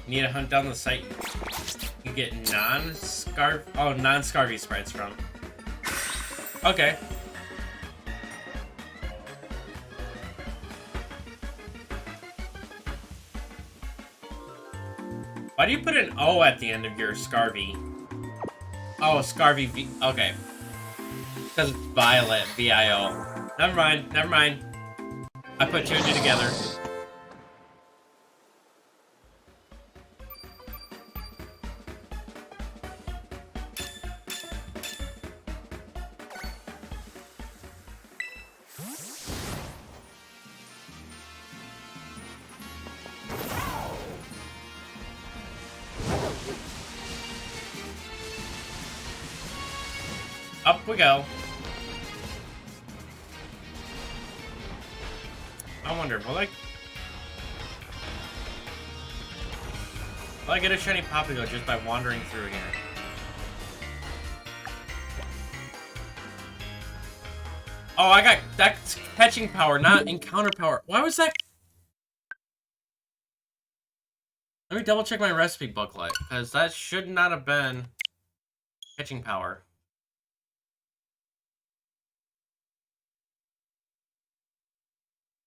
Speaker 1: Need to hunt down the site you get non-Scarvy sprites from. Okay. Why do you put an O at the end of your Scarvy? Oh, Scarvy V. Okay. Because it's Violet, V-I-O. Never mind. I put two and two together. Up we go. I wonder, will I get a shiny Poplio just by wandering through here? Oh, I got that's catching power, not encounter power. Why was that? Let me double check my recipe booklet, because that should not have been catching power.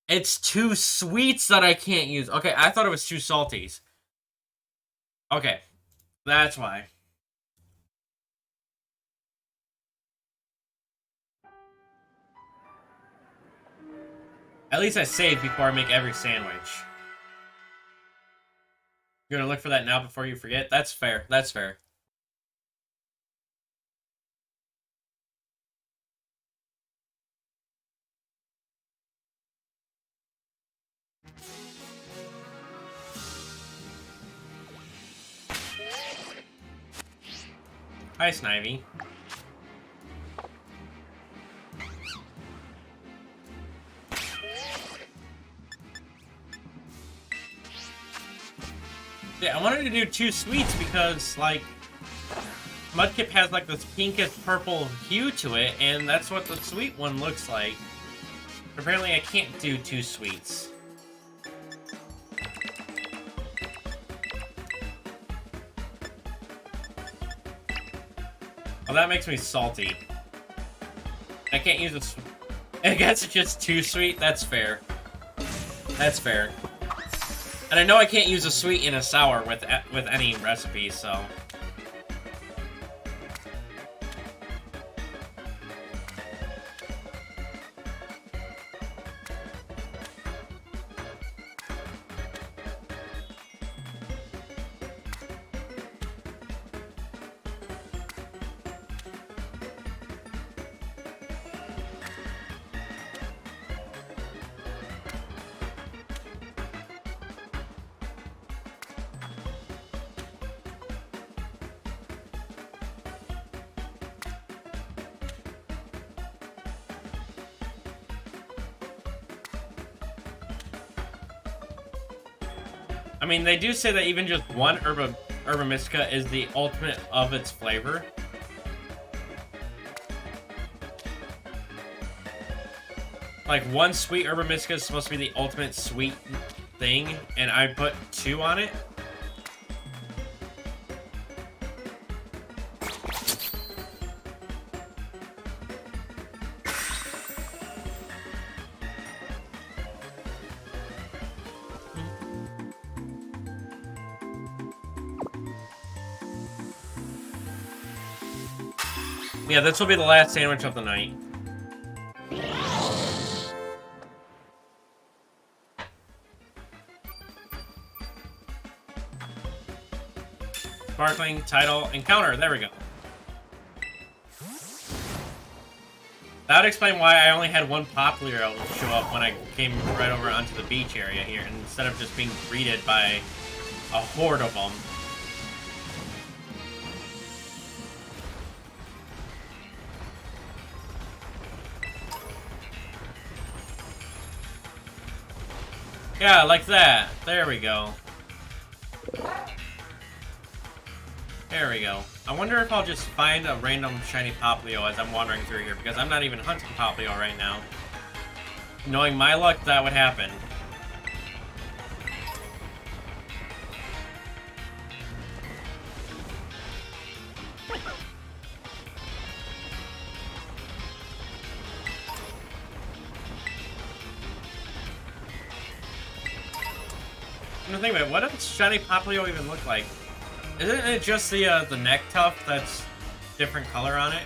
Speaker 1: It's two sweets that I can't use. Okay, I thought it was two salties. Okay, that's why. At least I save before I make every sandwich. You're gonna look for that now before you forget? That's fair. That's fair. Hi, Snivy. Yeah, I wanted to do 2 sweets because, like, Mudkip has, like, this pinkish purple hue to it, and that's what the sweet one looks like. Apparently, I can't do 2 sweets. Well, that makes me salty. I can't use this. I guess it's just 2 sweet. That's fair. That's fair. And I know I can't use a sweet in a sour with any recipe, so. I mean, they do say that even just one Herba Mystica is the ultimate of its flavor. Like, one sweet Herba Mystica is supposed to be the ultimate sweet thing, and I put 2 on it. Yeah, this will be the last sandwich of the night. Sparkling, title, encounter. There we go. That would explain why I only had 1 Popplio show up when I came right over onto the beach area here, instead of just being greeted by a horde of them. Yeah, like that. There we go. There we go. I wonder if I'll just find a random shiny Popplio as I'm wandering through here, because I'm not even hunting Popplio right now. Knowing my luck, that would happen. I'm thinking about it, what does shiny Popplio even look like? Isn't it just the neck tuft that's different color on it?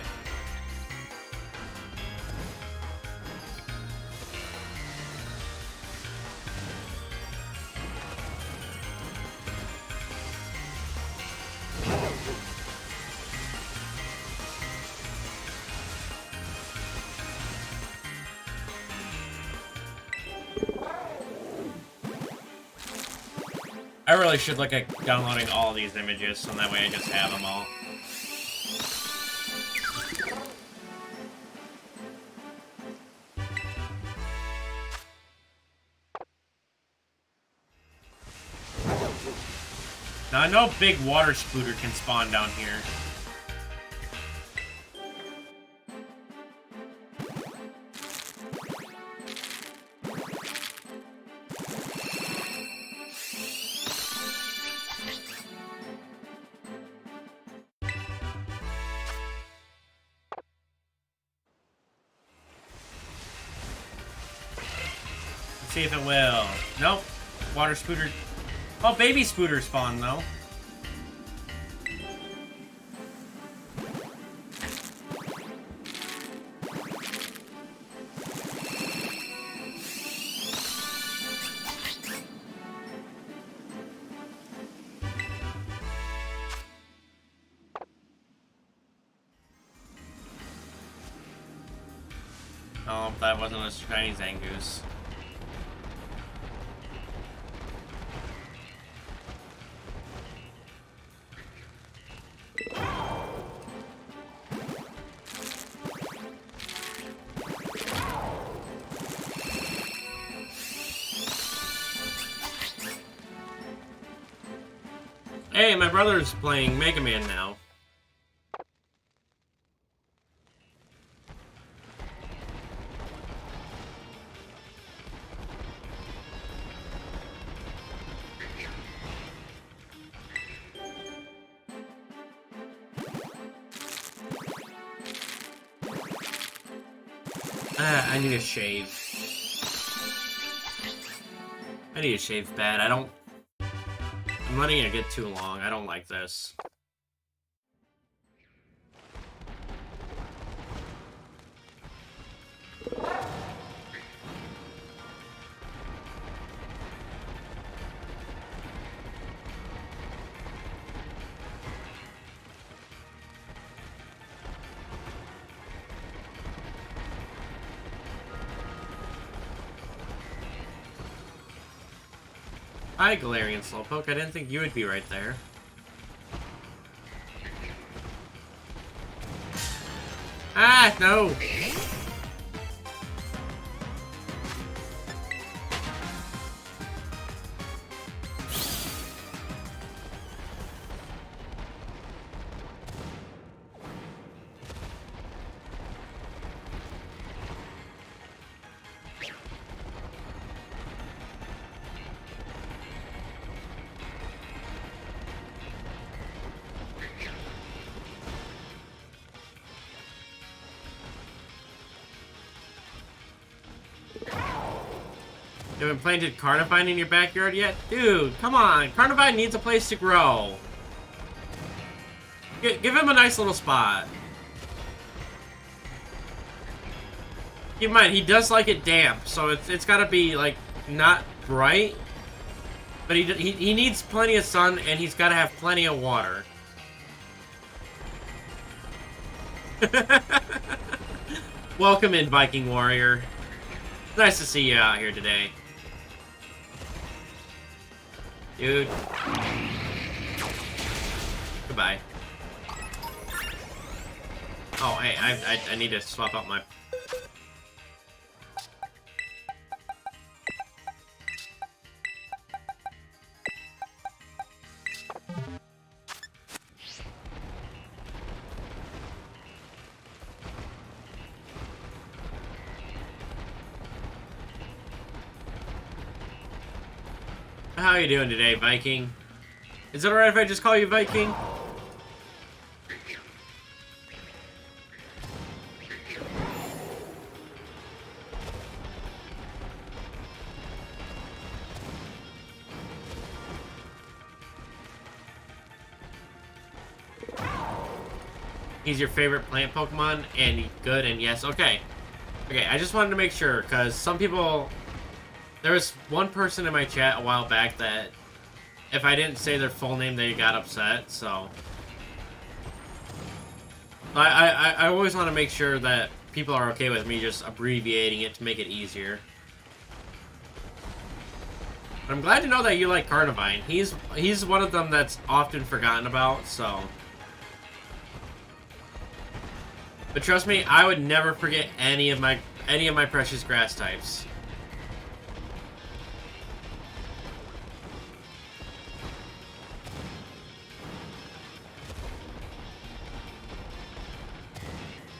Speaker 1: I really should look at downloading all these images, so that way I just have them all. Now I know big water spooter can spawn down here. Let's see if it will. Nope. Water spooter. Oh, baby spooter spawn though. Oh, that wasn't a shiny Zangoose. Hey, my brother's playing Mega Man now. I need a shave. I need a shave bad. I'm letting it get too long. I don't like this. Hi, Galarian Slowpoke. I didn't think you would be right there. Ah, no! You haven't planted Carnivine in your backyard yet? Dude, come on. Carnivine needs a place to grow. Give him a nice little spot. Keep in mind, he does like it damp, so it's gotta be, like, not bright. But he needs plenty of sun, and he's gotta have plenty of water. Welcome in, Viking Warrior. Nice to see you out here today. Dude. Goodbye. Oh, hey, I need to swap out my... How you doing today, Viking? Is it alright if I just call you Viking? He's your favorite plant Pokemon, and good, and yes, okay. Okay, I just wanted to make sure, because some people... There was one person in my chat a while back that, if I didn't say their full name, they got upset, so... I always want to make sure that people are okay with me just abbreviating it to make it easier. But I'm glad to know that you like Carnivine. He's one of them that's often forgotten about, so... But trust me, I would never forget any of my precious grass types.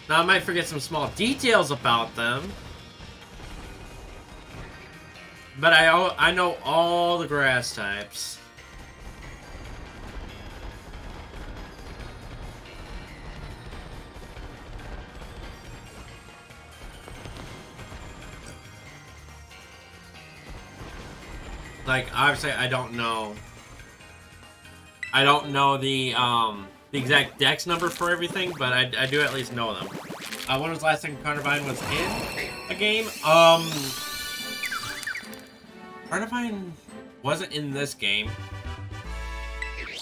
Speaker 1: Now, I might forget some small details about them. But I know all the grass types. Like, obviously, I don't know the exact dex number for everything, but I do at least know them. When was the last time Carnivine was in a game? Carnivine wasn't in this game,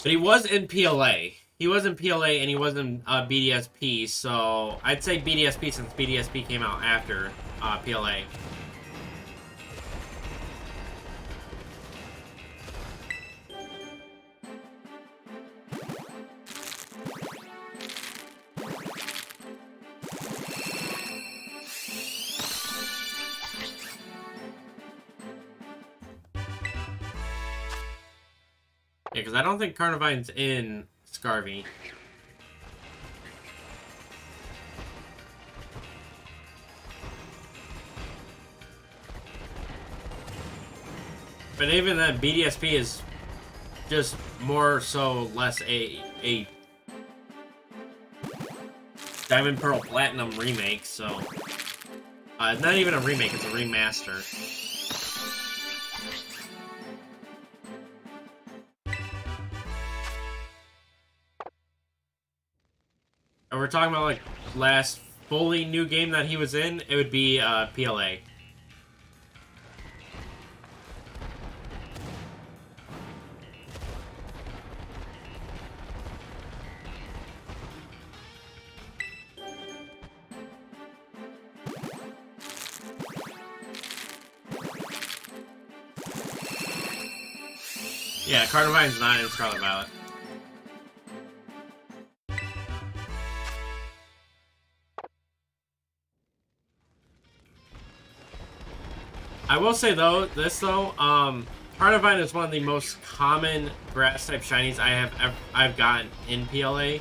Speaker 1: but he was in PLA. He was in PLA and he was in BDSP, so I'd say BDSP since BDSP came out after. PLA. Yeah, because I don't think Carnivine's in Scarvy. But even then, BDSP is just more so less a Diamond Pearl Platinum remake, so not even a remake, it's a remaster. And we're talking about like last fully new game that he was in, it would be PLA. Yeah, Carnivine's not in Scarlet Violet. I will say though, Carnivine is one of the most common grass type shinies I've gotten in PLA.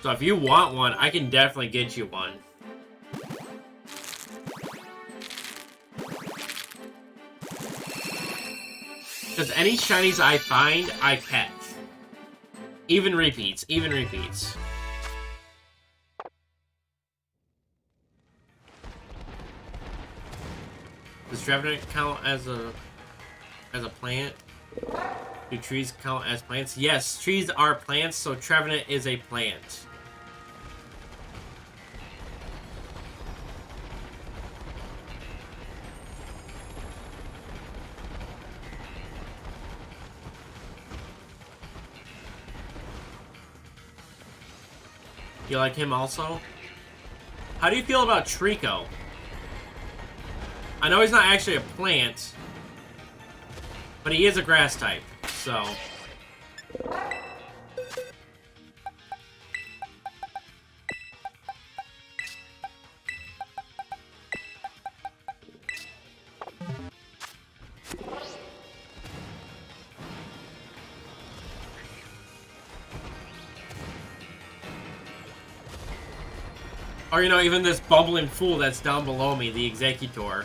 Speaker 1: So if you want one, I can definitely get you one. Because any shinies I find, I catch. Even repeats, even repeats. Does Trevenant count as a plant? Do trees count as plants? Yes, trees are plants, so Trevenant is a plant. You like him also? How do you feel about Trico? I know he's not actually a plant, but he is a grass type, so... Or, you know, even this bubbling fool that's down below me, the Executor.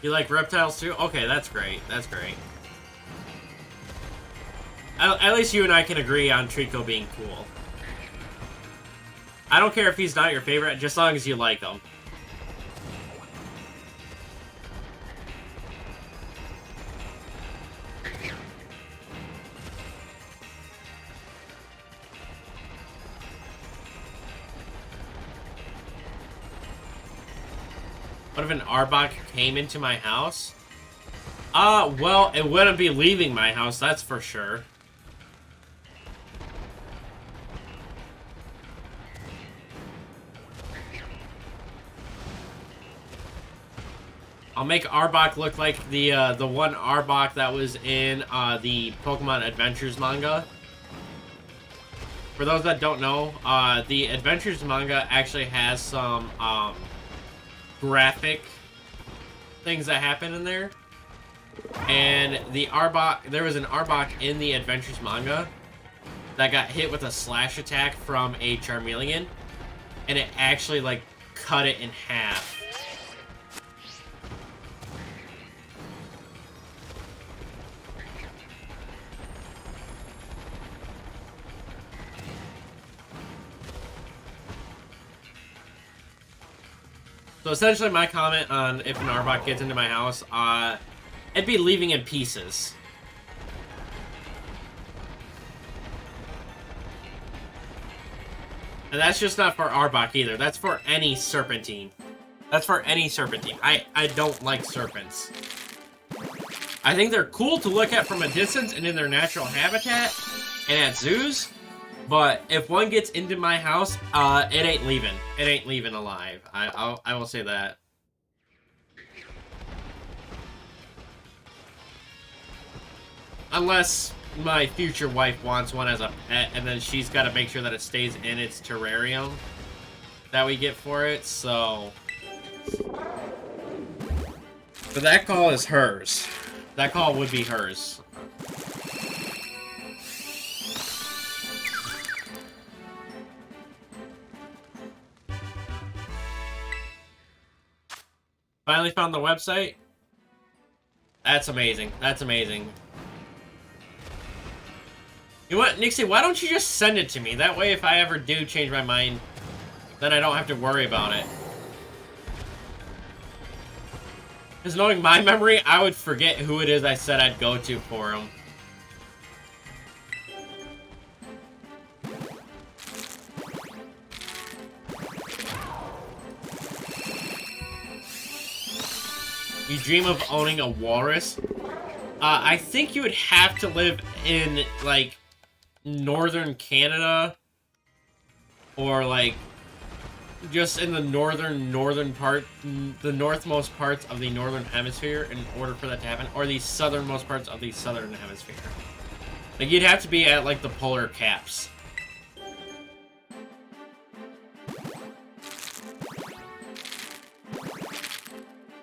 Speaker 1: You like reptiles too? Okay, that's great. That's great. At least you and I can agree on Trico being cool. I don't care if he's not your favorite, just as long as you like him. What if an Arbok came into my house? Well, it wouldn't be leaving my house, that's for sure. I'll make Arbok look like the one Arbok that was in the Pokemon Adventures manga. For those that don't know, the Adventures manga actually has some graphic things that happen in there. And the Arbok, there was an Arbok in the Adventures manga that got hit with a slash attack from a Charmeleon, and it actually like cut it in half. So essentially my comment on if an Arbok gets into my house, it'd be leaving in pieces. And that's just not for Arbok either. That's for any Serpentine. That's for any Serpentine. I don't like serpents. I think they're cool to look at from a distance and in their natural habitat and at zoos. But if one gets into my house, it ain't leaving. It ain't leaving alive. I will say that. Unless my future wife wants one as a pet, and then she's got to make sure that it stays in its terrarium that we get for it, so... But that call is hers. That call would be hers. Finally found the website? That's amazing. That's amazing. You know what, Nixie, why don't you just send it to me? That way, if I ever do change my mind, then I don't have to worry about it. Because knowing my memory, I would forget who it is I said I'd go to for him. You dream of owning a walrus? I think you would have to live in, like, northern Canada. Or, like, just in the northern part, the northmost parts of the northern hemisphere in order for that to happen. Or the southernmost parts of the southern hemisphere. Like, you'd have to be at, like, the polar caps.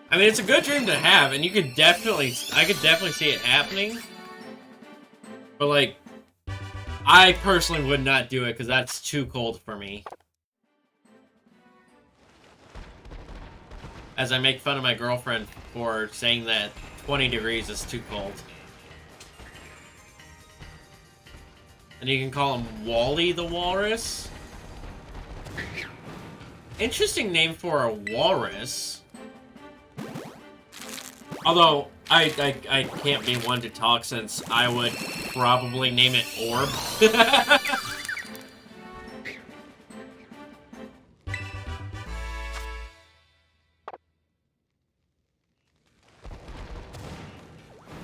Speaker 1: I mean, it's a good dream to have, and you could definitely, I could definitely see it happening. But, like, I personally would not do it, because that's too cold for me. As I make fun of my girlfriend for saying that 20 degrees is too cold. And you can call him Wally the Walrus. Interesting name for a walrus. Although, I can't be one to talk since I would probably name it Orb.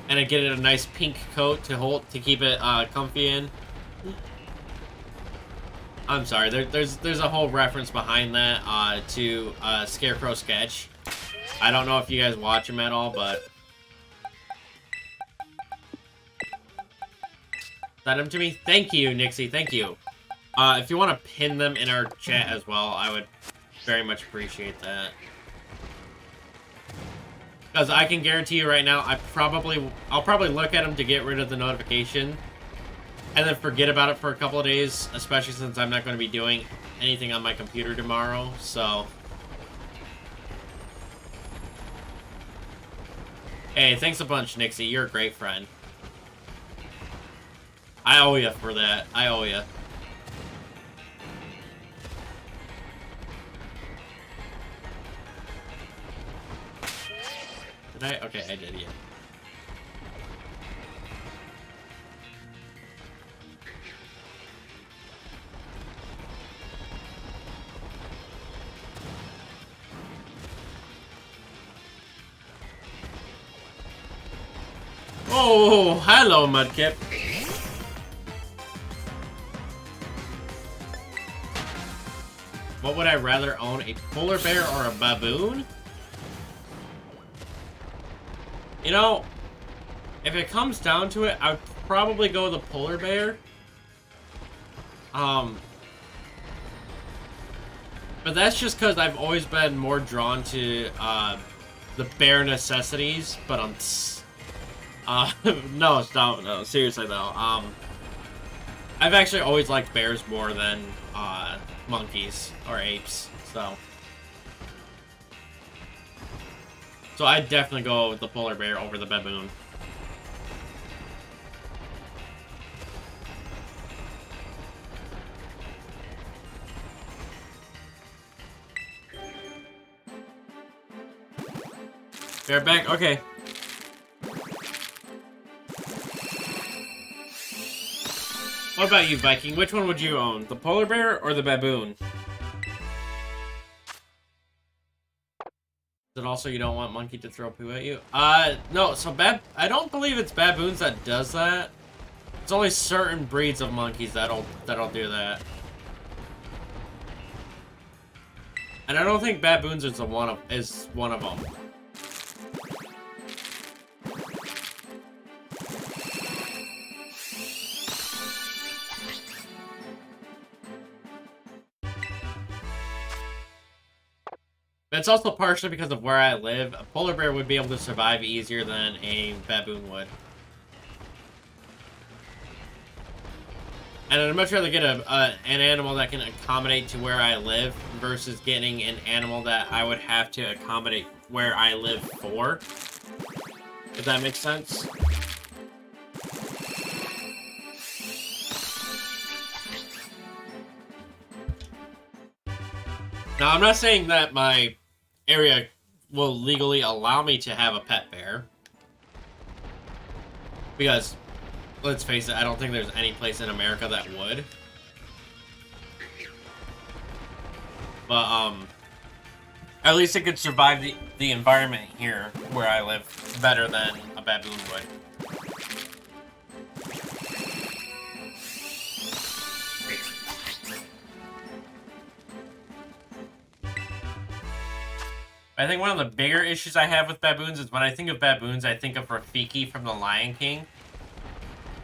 Speaker 1: And I get it a nice pink coat to keep it comfy in. I'm sorry, there's a whole reference behind that to Scarecrow sketch. I don't know if you guys watch him at all, but... Send them to me? Thank you, Nixie, thank you. If you want to pin them in our chat as well, I would very much appreciate that. Because I can guarantee you right now, I'll probably look at them to get rid of the notification. And then forget about it for a couple of days, especially since I'm not going to be doing anything on my computer tomorrow, so... Hey, thanks a bunch, Nixie. You're a great friend. I owe you for that. I owe you. Did I? Okay, I did, yeah. Oh, hello, Mudkip. What would I rather own, a polar bear or a baboon? You know, if it comes down to it, I'd probably go with a polar bear. But that's just because I've always been more drawn to the bare necessities, but no, stop, no, seriously though, I've actually always liked bears more than, monkeys or apes, so I'd definitely go with the polar bear over the baboon. Bareback, okay. What about you, Viking? Which one would you own? The polar bear or the baboon? Is it also you don't want monkey to throw poo at you? No, so I don't believe it's baboons that does that. It's only certain breeds of monkeys that'll do that. And I don't think baboons is one of them. It's also partially because of where I live. A polar bear would be able to survive easier than a baboon would. And I'd much rather get an animal that can accommodate to where I live versus getting an animal that I would have to accommodate where I live for. If that makes sense. Now, I'm not saying that my area will legally allow me to have a pet bear. Because, let's face it, I don't think there's any place in America that would. But, at least it could survive the environment here where I live better than a baboon would. I think one of the bigger issues I have with baboons is when I think of baboons, I think of Rafiki from The Lion King.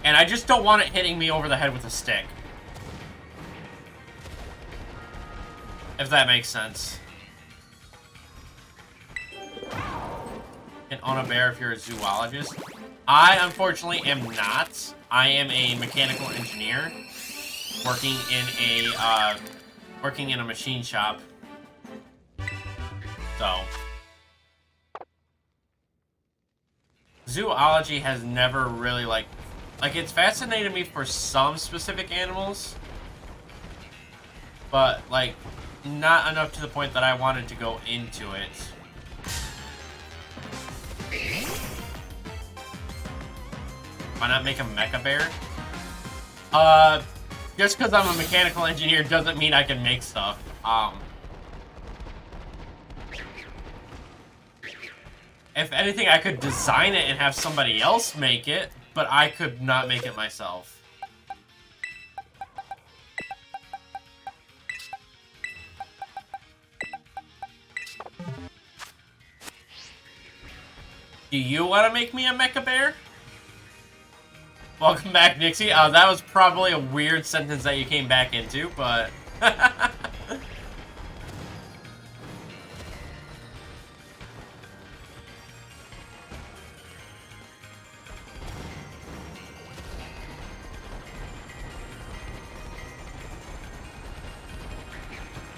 Speaker 1: And I just don't want it hitting me over the head with a stick. If that makes sense. And own a bear if you're a zoologist. I, unfortunately, am not. I am a mechanical engineer working in a machine shop. So, zoology has never really, like, it's fascinated me for some specific animals, but, like, not enough to the point that I wanted to go into it. Why not make a mecha bear? Just because I'm a mechanical engineer doesn't mean I can make stuff. If anything, I could design it and have somebody else make it, but I could not make it myself. Do you want to make me a mecha bear? Welcome back, Nixie. That was probably a weird sentence that you came back into, but...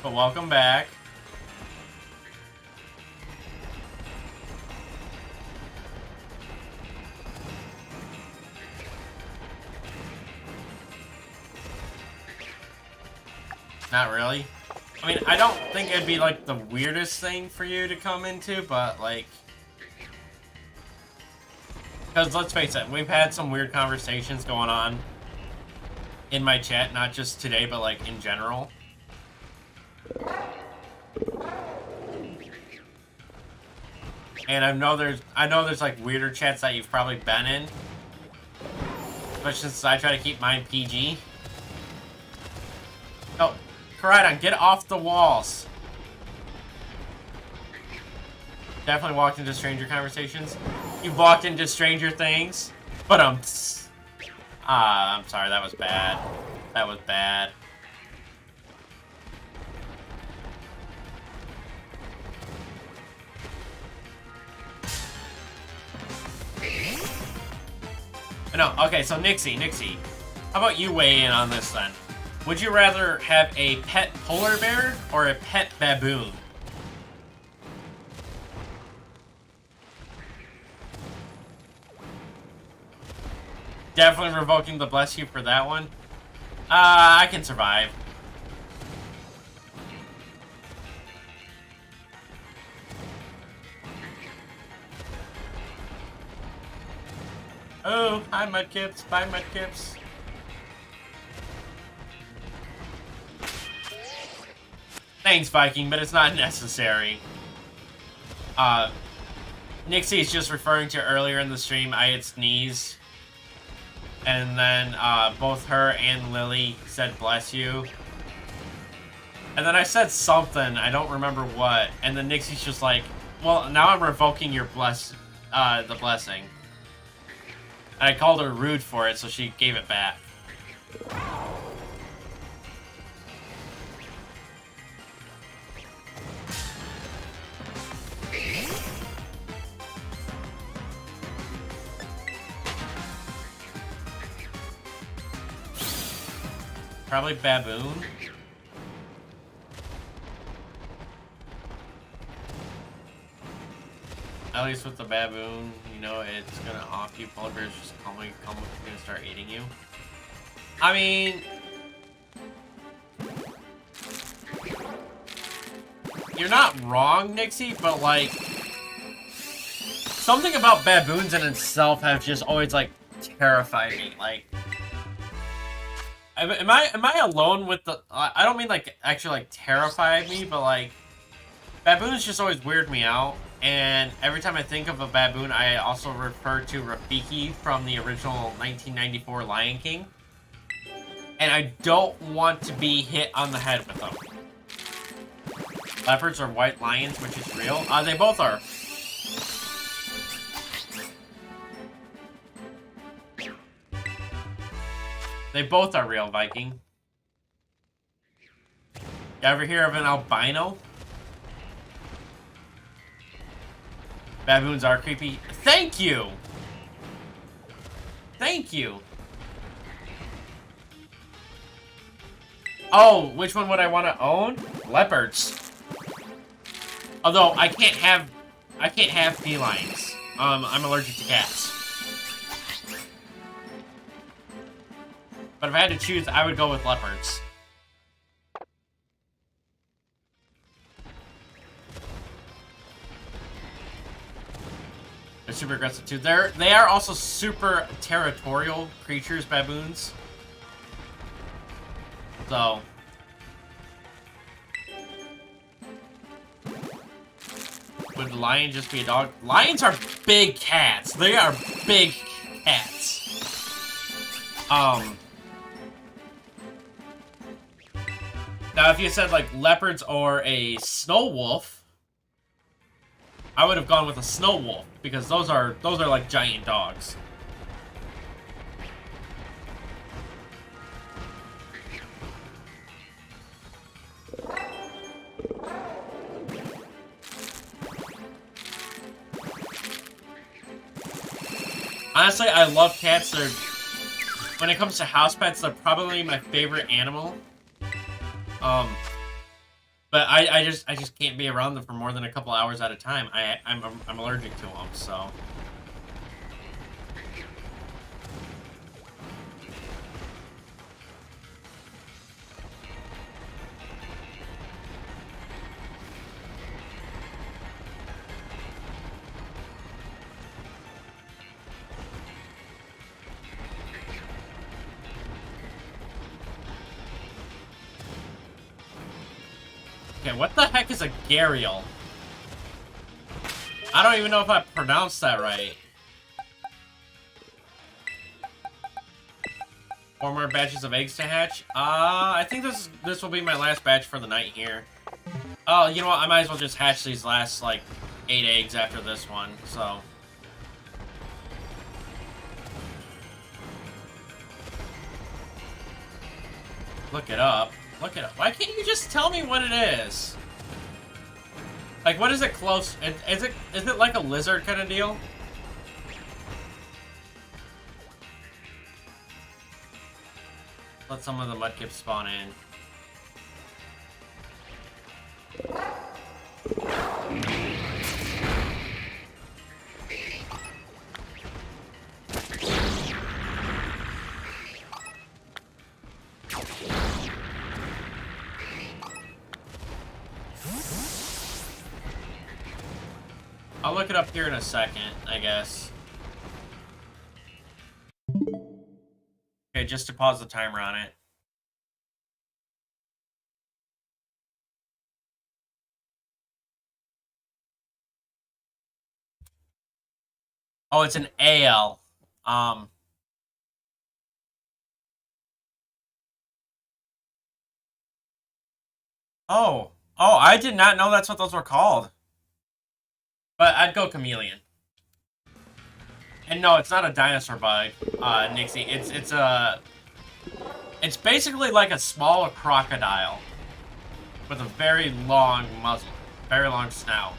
Speaker 1: But welcome back. Not really. I mean, I don't think it'd be, like, the weirdest thing for you to come into, but, like... Because, let's face it, we've had some weird conversations going on in my chat, not just today, but, like, in general. And I know there's like weirder chats that you've probably been in. Especially since I try to keep mine PG. Oh, Koraidon, get off the walls. Definitely walked into stranger conversations. You've walked into Stranger Things. But I'm sorry, that was bad. That was bad. No, okay, so Nixie, how about you weigh in on this then? Would you rather have a pet polar bear or a pet baboon? Definitely revoking the bless you for that one. I can survive. Oh, hi Mudkips, bye Mudkips. Thanks, Viking, but it's not necessary. Nixie is just referring to earlier in the stream, I had sneezed. And then both her and Lily said bless you. And then I said something, I don't remember what, and then Nixie's just like, well, now I'm revoking your the blessing. And I called her rude for it, so she gave it back. Probably baboon. At least with the baboon, you know, it's gonna off you. Polar bears just come gonna start eating you. I mean, you're not wrong, Nixie, but like, something about baboons in itself have just always like terrified me. Like, am I alone with the? I don't mean like actually like terrified me, but like, baboons just always weird me out. And every time I think of a baboon, I also refer to Rafiki from the original 1994 Lion King. And I don't want to be hit on the head with them. Leopards are white lions, which is real. They both are. They both are real, Viking. You ever hear of an albino? Baboons are creepy. Thank you! Thank you! Oh, which one would I want to own? Leopards. Although I can't have felines. I'm allergic to cats. But if I had to choose, I would go with leopards. They're super aggressive too. They are also super territorial creatures, baboons. So would the lion just be a dog? Lions are big cats. They are big cats. Now if you said like leopards or a snow wolf, I would have gone with a snow wolf because those are like giant dogs. Honestly, I love cats. When it comes to house pets, they're probably my favorite animal. But I just can't be around them for more than a couple hours at a time. I'm allergic to them, so. Okay, what the heck is a gharial? I don't even know if I pronounced that right. 4 more batches of eggs to hatch. I think this will be my last batch for the night here. Oh, you know what? I might as well just hatch these last like 8 eggs after this one. So. Look it up. Look it up. Why can't you just tell me what it is? Like, what is it close? Is it like a lizard kind of deal? Let some of the mudkips spawn in. I'll look it up here in a second, I guess. Okay, just to pause the timer on it. Oh, it's an AL. Oh. Oh, I did not know that's what those were called. But I'd go chameleon. And no, it's not a dinosaur bug, Nixie. It's basically like a small crocodile with a very long muzzle, very long snout.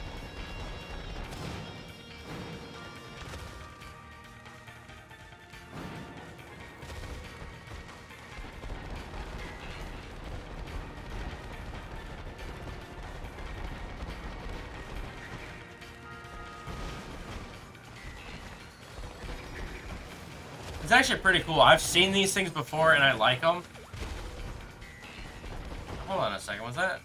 Speaker 1: It's actually pretty cool. I've seen these things before and I like them. Hold on a second, what's that?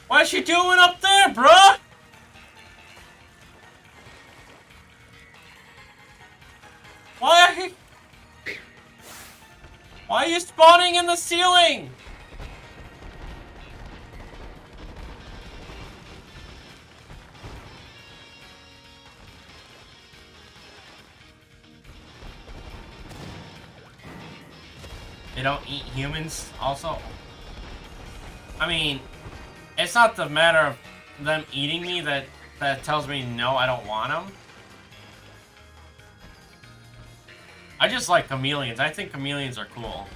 Speaker 1: What's she doing up there, bruh? Why are you spawning in the ceiling? They don't eat humans, also? I mean, it's not the matter of them eating me that tells me no, I don't want them. I just like chameleons. I think chameleons are cool.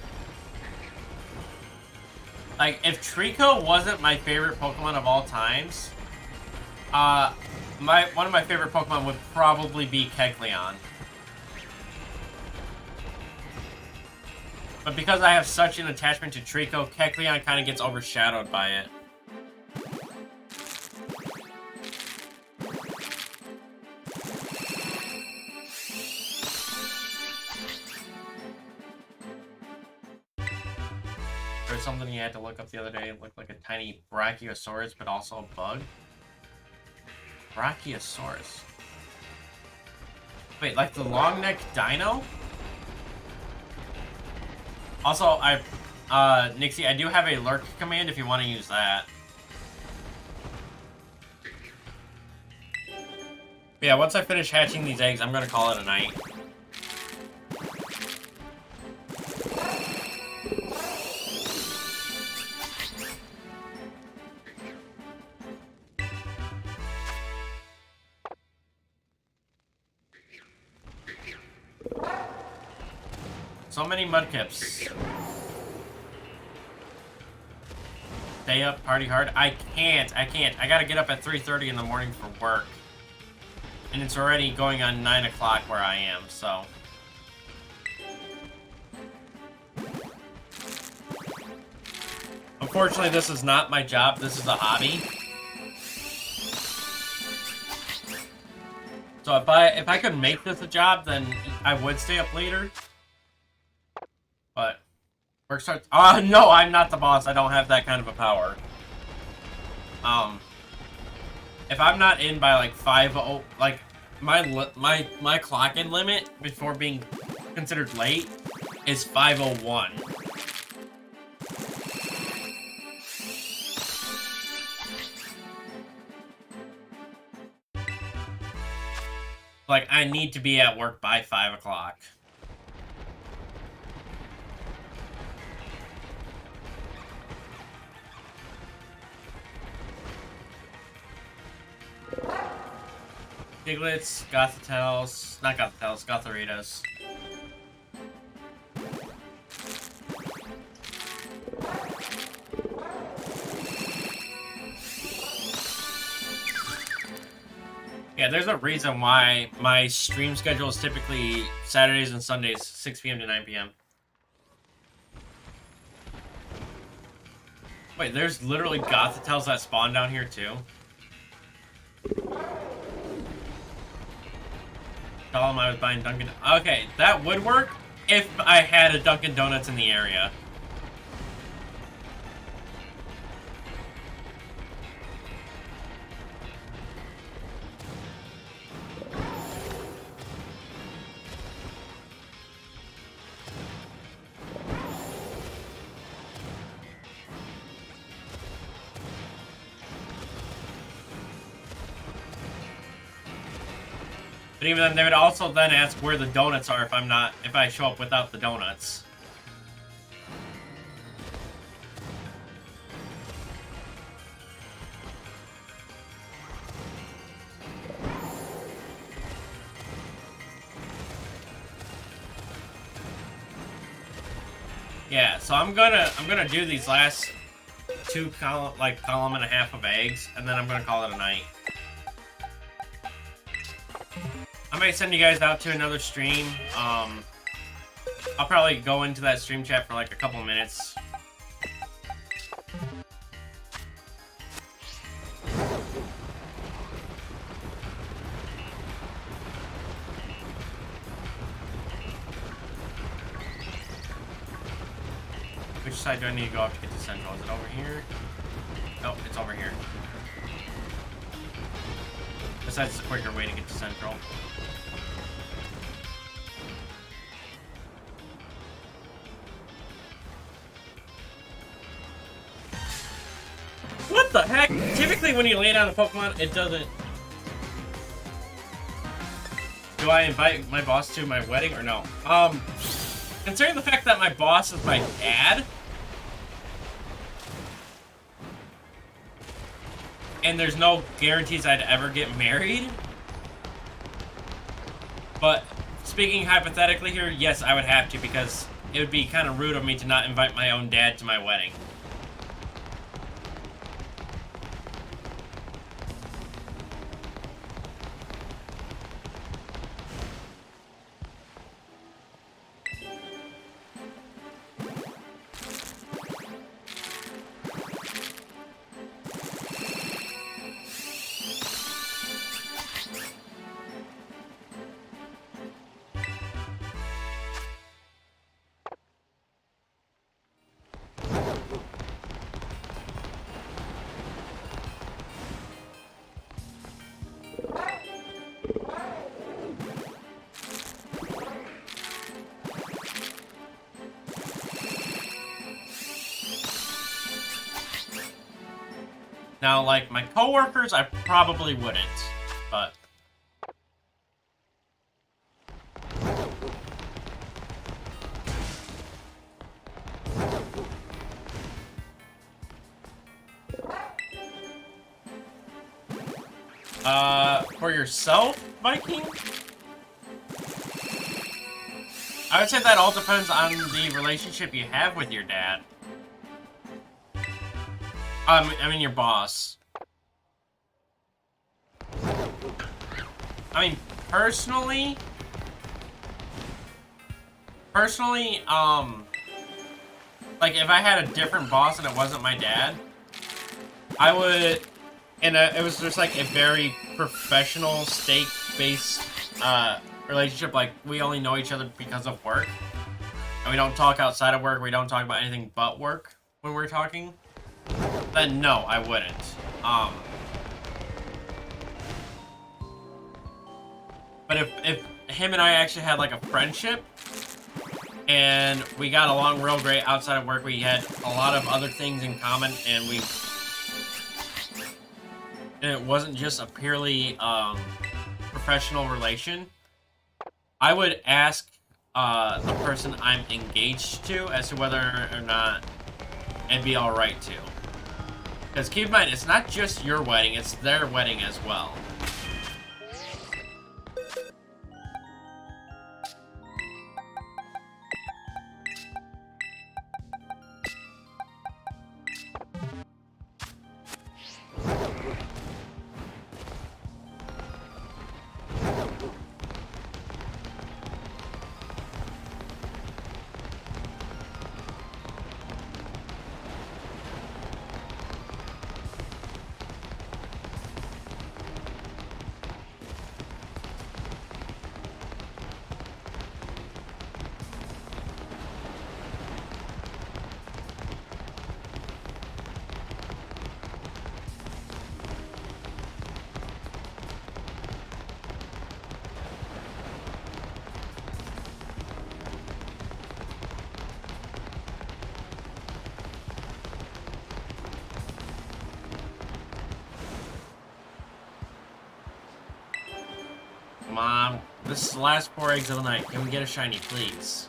Speaker 1: Like, if Trico wasn't my favorite Pokemon of all times, one of my favorite Pokemon would probably be Kecleon. But because I have such an attachment to Trico, Kecleon kind of gets overshadowed by it. There's something you had to look up the other day. It looked like a tiny Brachiosaurus, but also a bug. Brachiosaurus. Wait, like the long-necked dino? Also, Nixie, I do have a lurk command if you want to use that. But yeah, once I finish hatching these eggs, I'm gonna call it a night. So many mudkips. Stay up, party hard. I can't. I gotta get up at 3:30 in the morning for work. And it's already going on 9 o'clock where I am, so. Unfortunately, this is not my job. This is a hobby. So if I could make this a job, then I would stay up later. But work starts. No, I'm not the boss. I don't have that kind of a power. If I'm not in by like 5:00, like my clock-in limit before being considered late is 5:01. Like, I need to be at work by 5 o'clock. Piglets, Gothitels, not Gothitels, Gothoritas. Yeah, there's a reason why my stream schedule is typically Saturdays and Sundays, 6 p.m. to 9 p.m. Wait, there's literally Gothitels that spawn down here too? Tell them I was buying Dunkin'. Okay, that would work if I had a Dunkin' Donuts in the area. But even then, they would also then ask where the donuts are if I show up without the donuts. Yeah, so I'm gonna do these last two column and a half of eggs, and then I'm gonna call it a night. I might send you guys out to another stream. I'll probably go into that stream chat for like a couple minutes. Which side do I need to go up to get to Central? Is it over here? Nope, it's over here. Besides, it's a quicker way to get to Central. What the heck? Typically when you lay down a Pokemon, it doesn't... Do I invite my boss to my wedding or no? Considering the fact that my boss is my dad... And there's no guarantees I'd ever get married. But speaking hypothetically here, yes, I would have to, because it would be kind of rude of me to not invite my own dad to my wedding. Now, like, my coworkers, I probably wouldn't, but... For yourself, Viking? I would say that all depends on the relationship you have with your dad. I mean your boss. I mean, personally, like, if I had a different boss and it wasn't my dad, I would, and it was just, like, a very professional, stake-based, relationship, like, we only know each other because of work, and we don't talk outside of work, we don't talk about anything but work when we're talking, then no, I wouldn't. But if him and I actually had, like, a friendship, and we got along real great outside of work, we had a lot of other things in common, and it wasn't just a purely, professional relation, I would ask, the person I'm engaged to as to whether or not it'd be alright to. Because keep in mind, it's not just your wedding, it's their wedding as well. Mom, this is the last 4 eggs of the night. Can we get a shiny, please?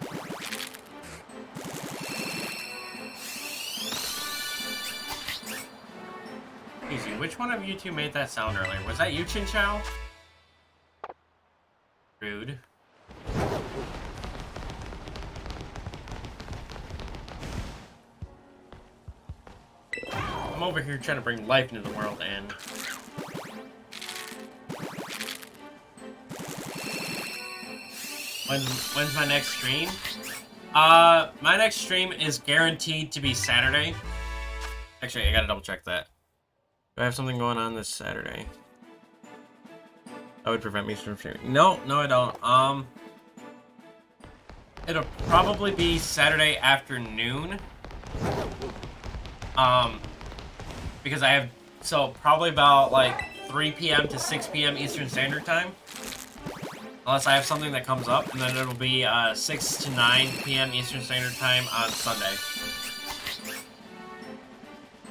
Speaker 1: Easy. Which one of you two made that sound earlier? Was that you, Chin Chow? Rude. I'm over here trying to bring life into the world, and when's my next stream? My next stream is guaranteed to be Saturday. Actually, I gotta double check that. Do I have something going on this Saturday? That would prevent me from streaming. No, I don't. It'll probably be Saturday afternoon. Because I have, so probably about like 3 p.m. to 6 p.m. Eastern Standard Time. Unless I have something that comes up, and then it'll be 6 to 9 p.m. Eastern Standard Time on Sunday.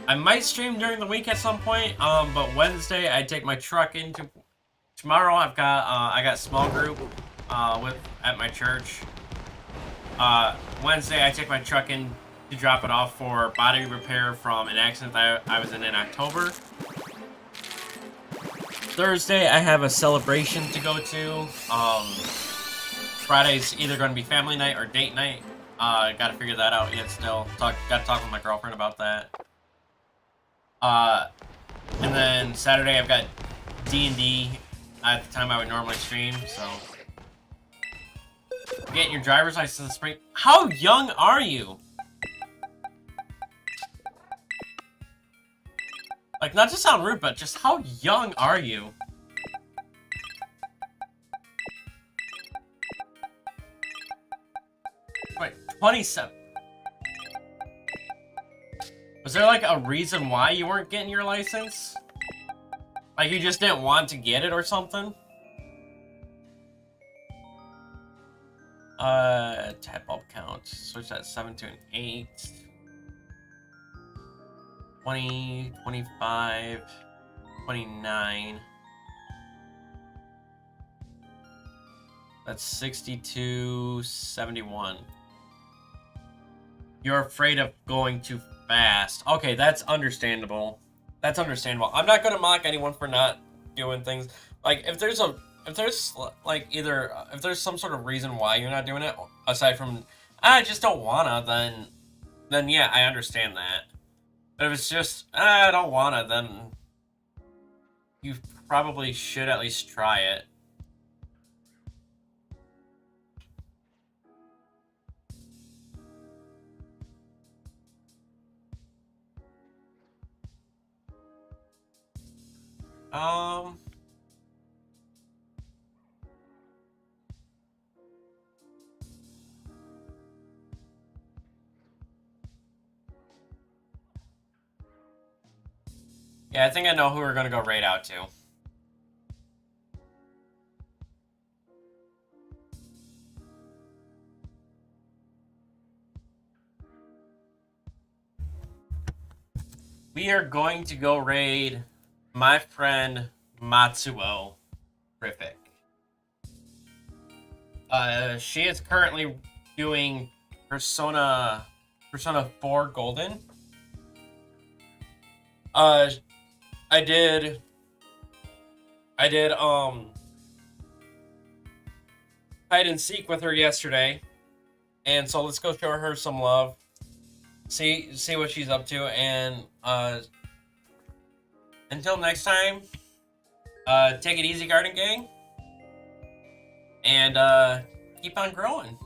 Speaker 1: I might stream during the week at some point, but Wednesday I take my truck into. Tomorrow I got small group at my church. Wednesday I take my truck in to drop it off for body repair from an accident that I was in October. Thursday I have a celebration to go to. Friday's either going to be family night or date night. Got to figure that out yet still. Got to talk with my girlfriend about that. And then Saturday I've got D&D at the time I would normally stream, so. Getting your driver's license in the spring. How young are you? Like, not to sound rude, but just how young are you? Wait, 27. Was there, like, a reason why you weren't getting your license? Like, you just didn't want to get it or something? Tap bulb count. Switch that 7 to an 8. 20, 25, 29. That's 62, 71. You're afraid of going too fast. Okay, that's understandable. That's understandable. I'm not gonna mock anyone for not doing things. Like, if there's some sort of reason why you're not doing it, aside from, I just don't wanna, then yeah, I understand that. But if it's just, I don't wanna, then you probably should at least try it. Yeah, I think I know who we're gonna go raid out to. We are going to go raid my friend Matsuo Riffic. She is currently doing Persona 4 Golden. I did hide and seek with her yesterday, and so let's go show her some love. See what she's up to, and until next time, take it easy, Garden Gang, and keep on growing.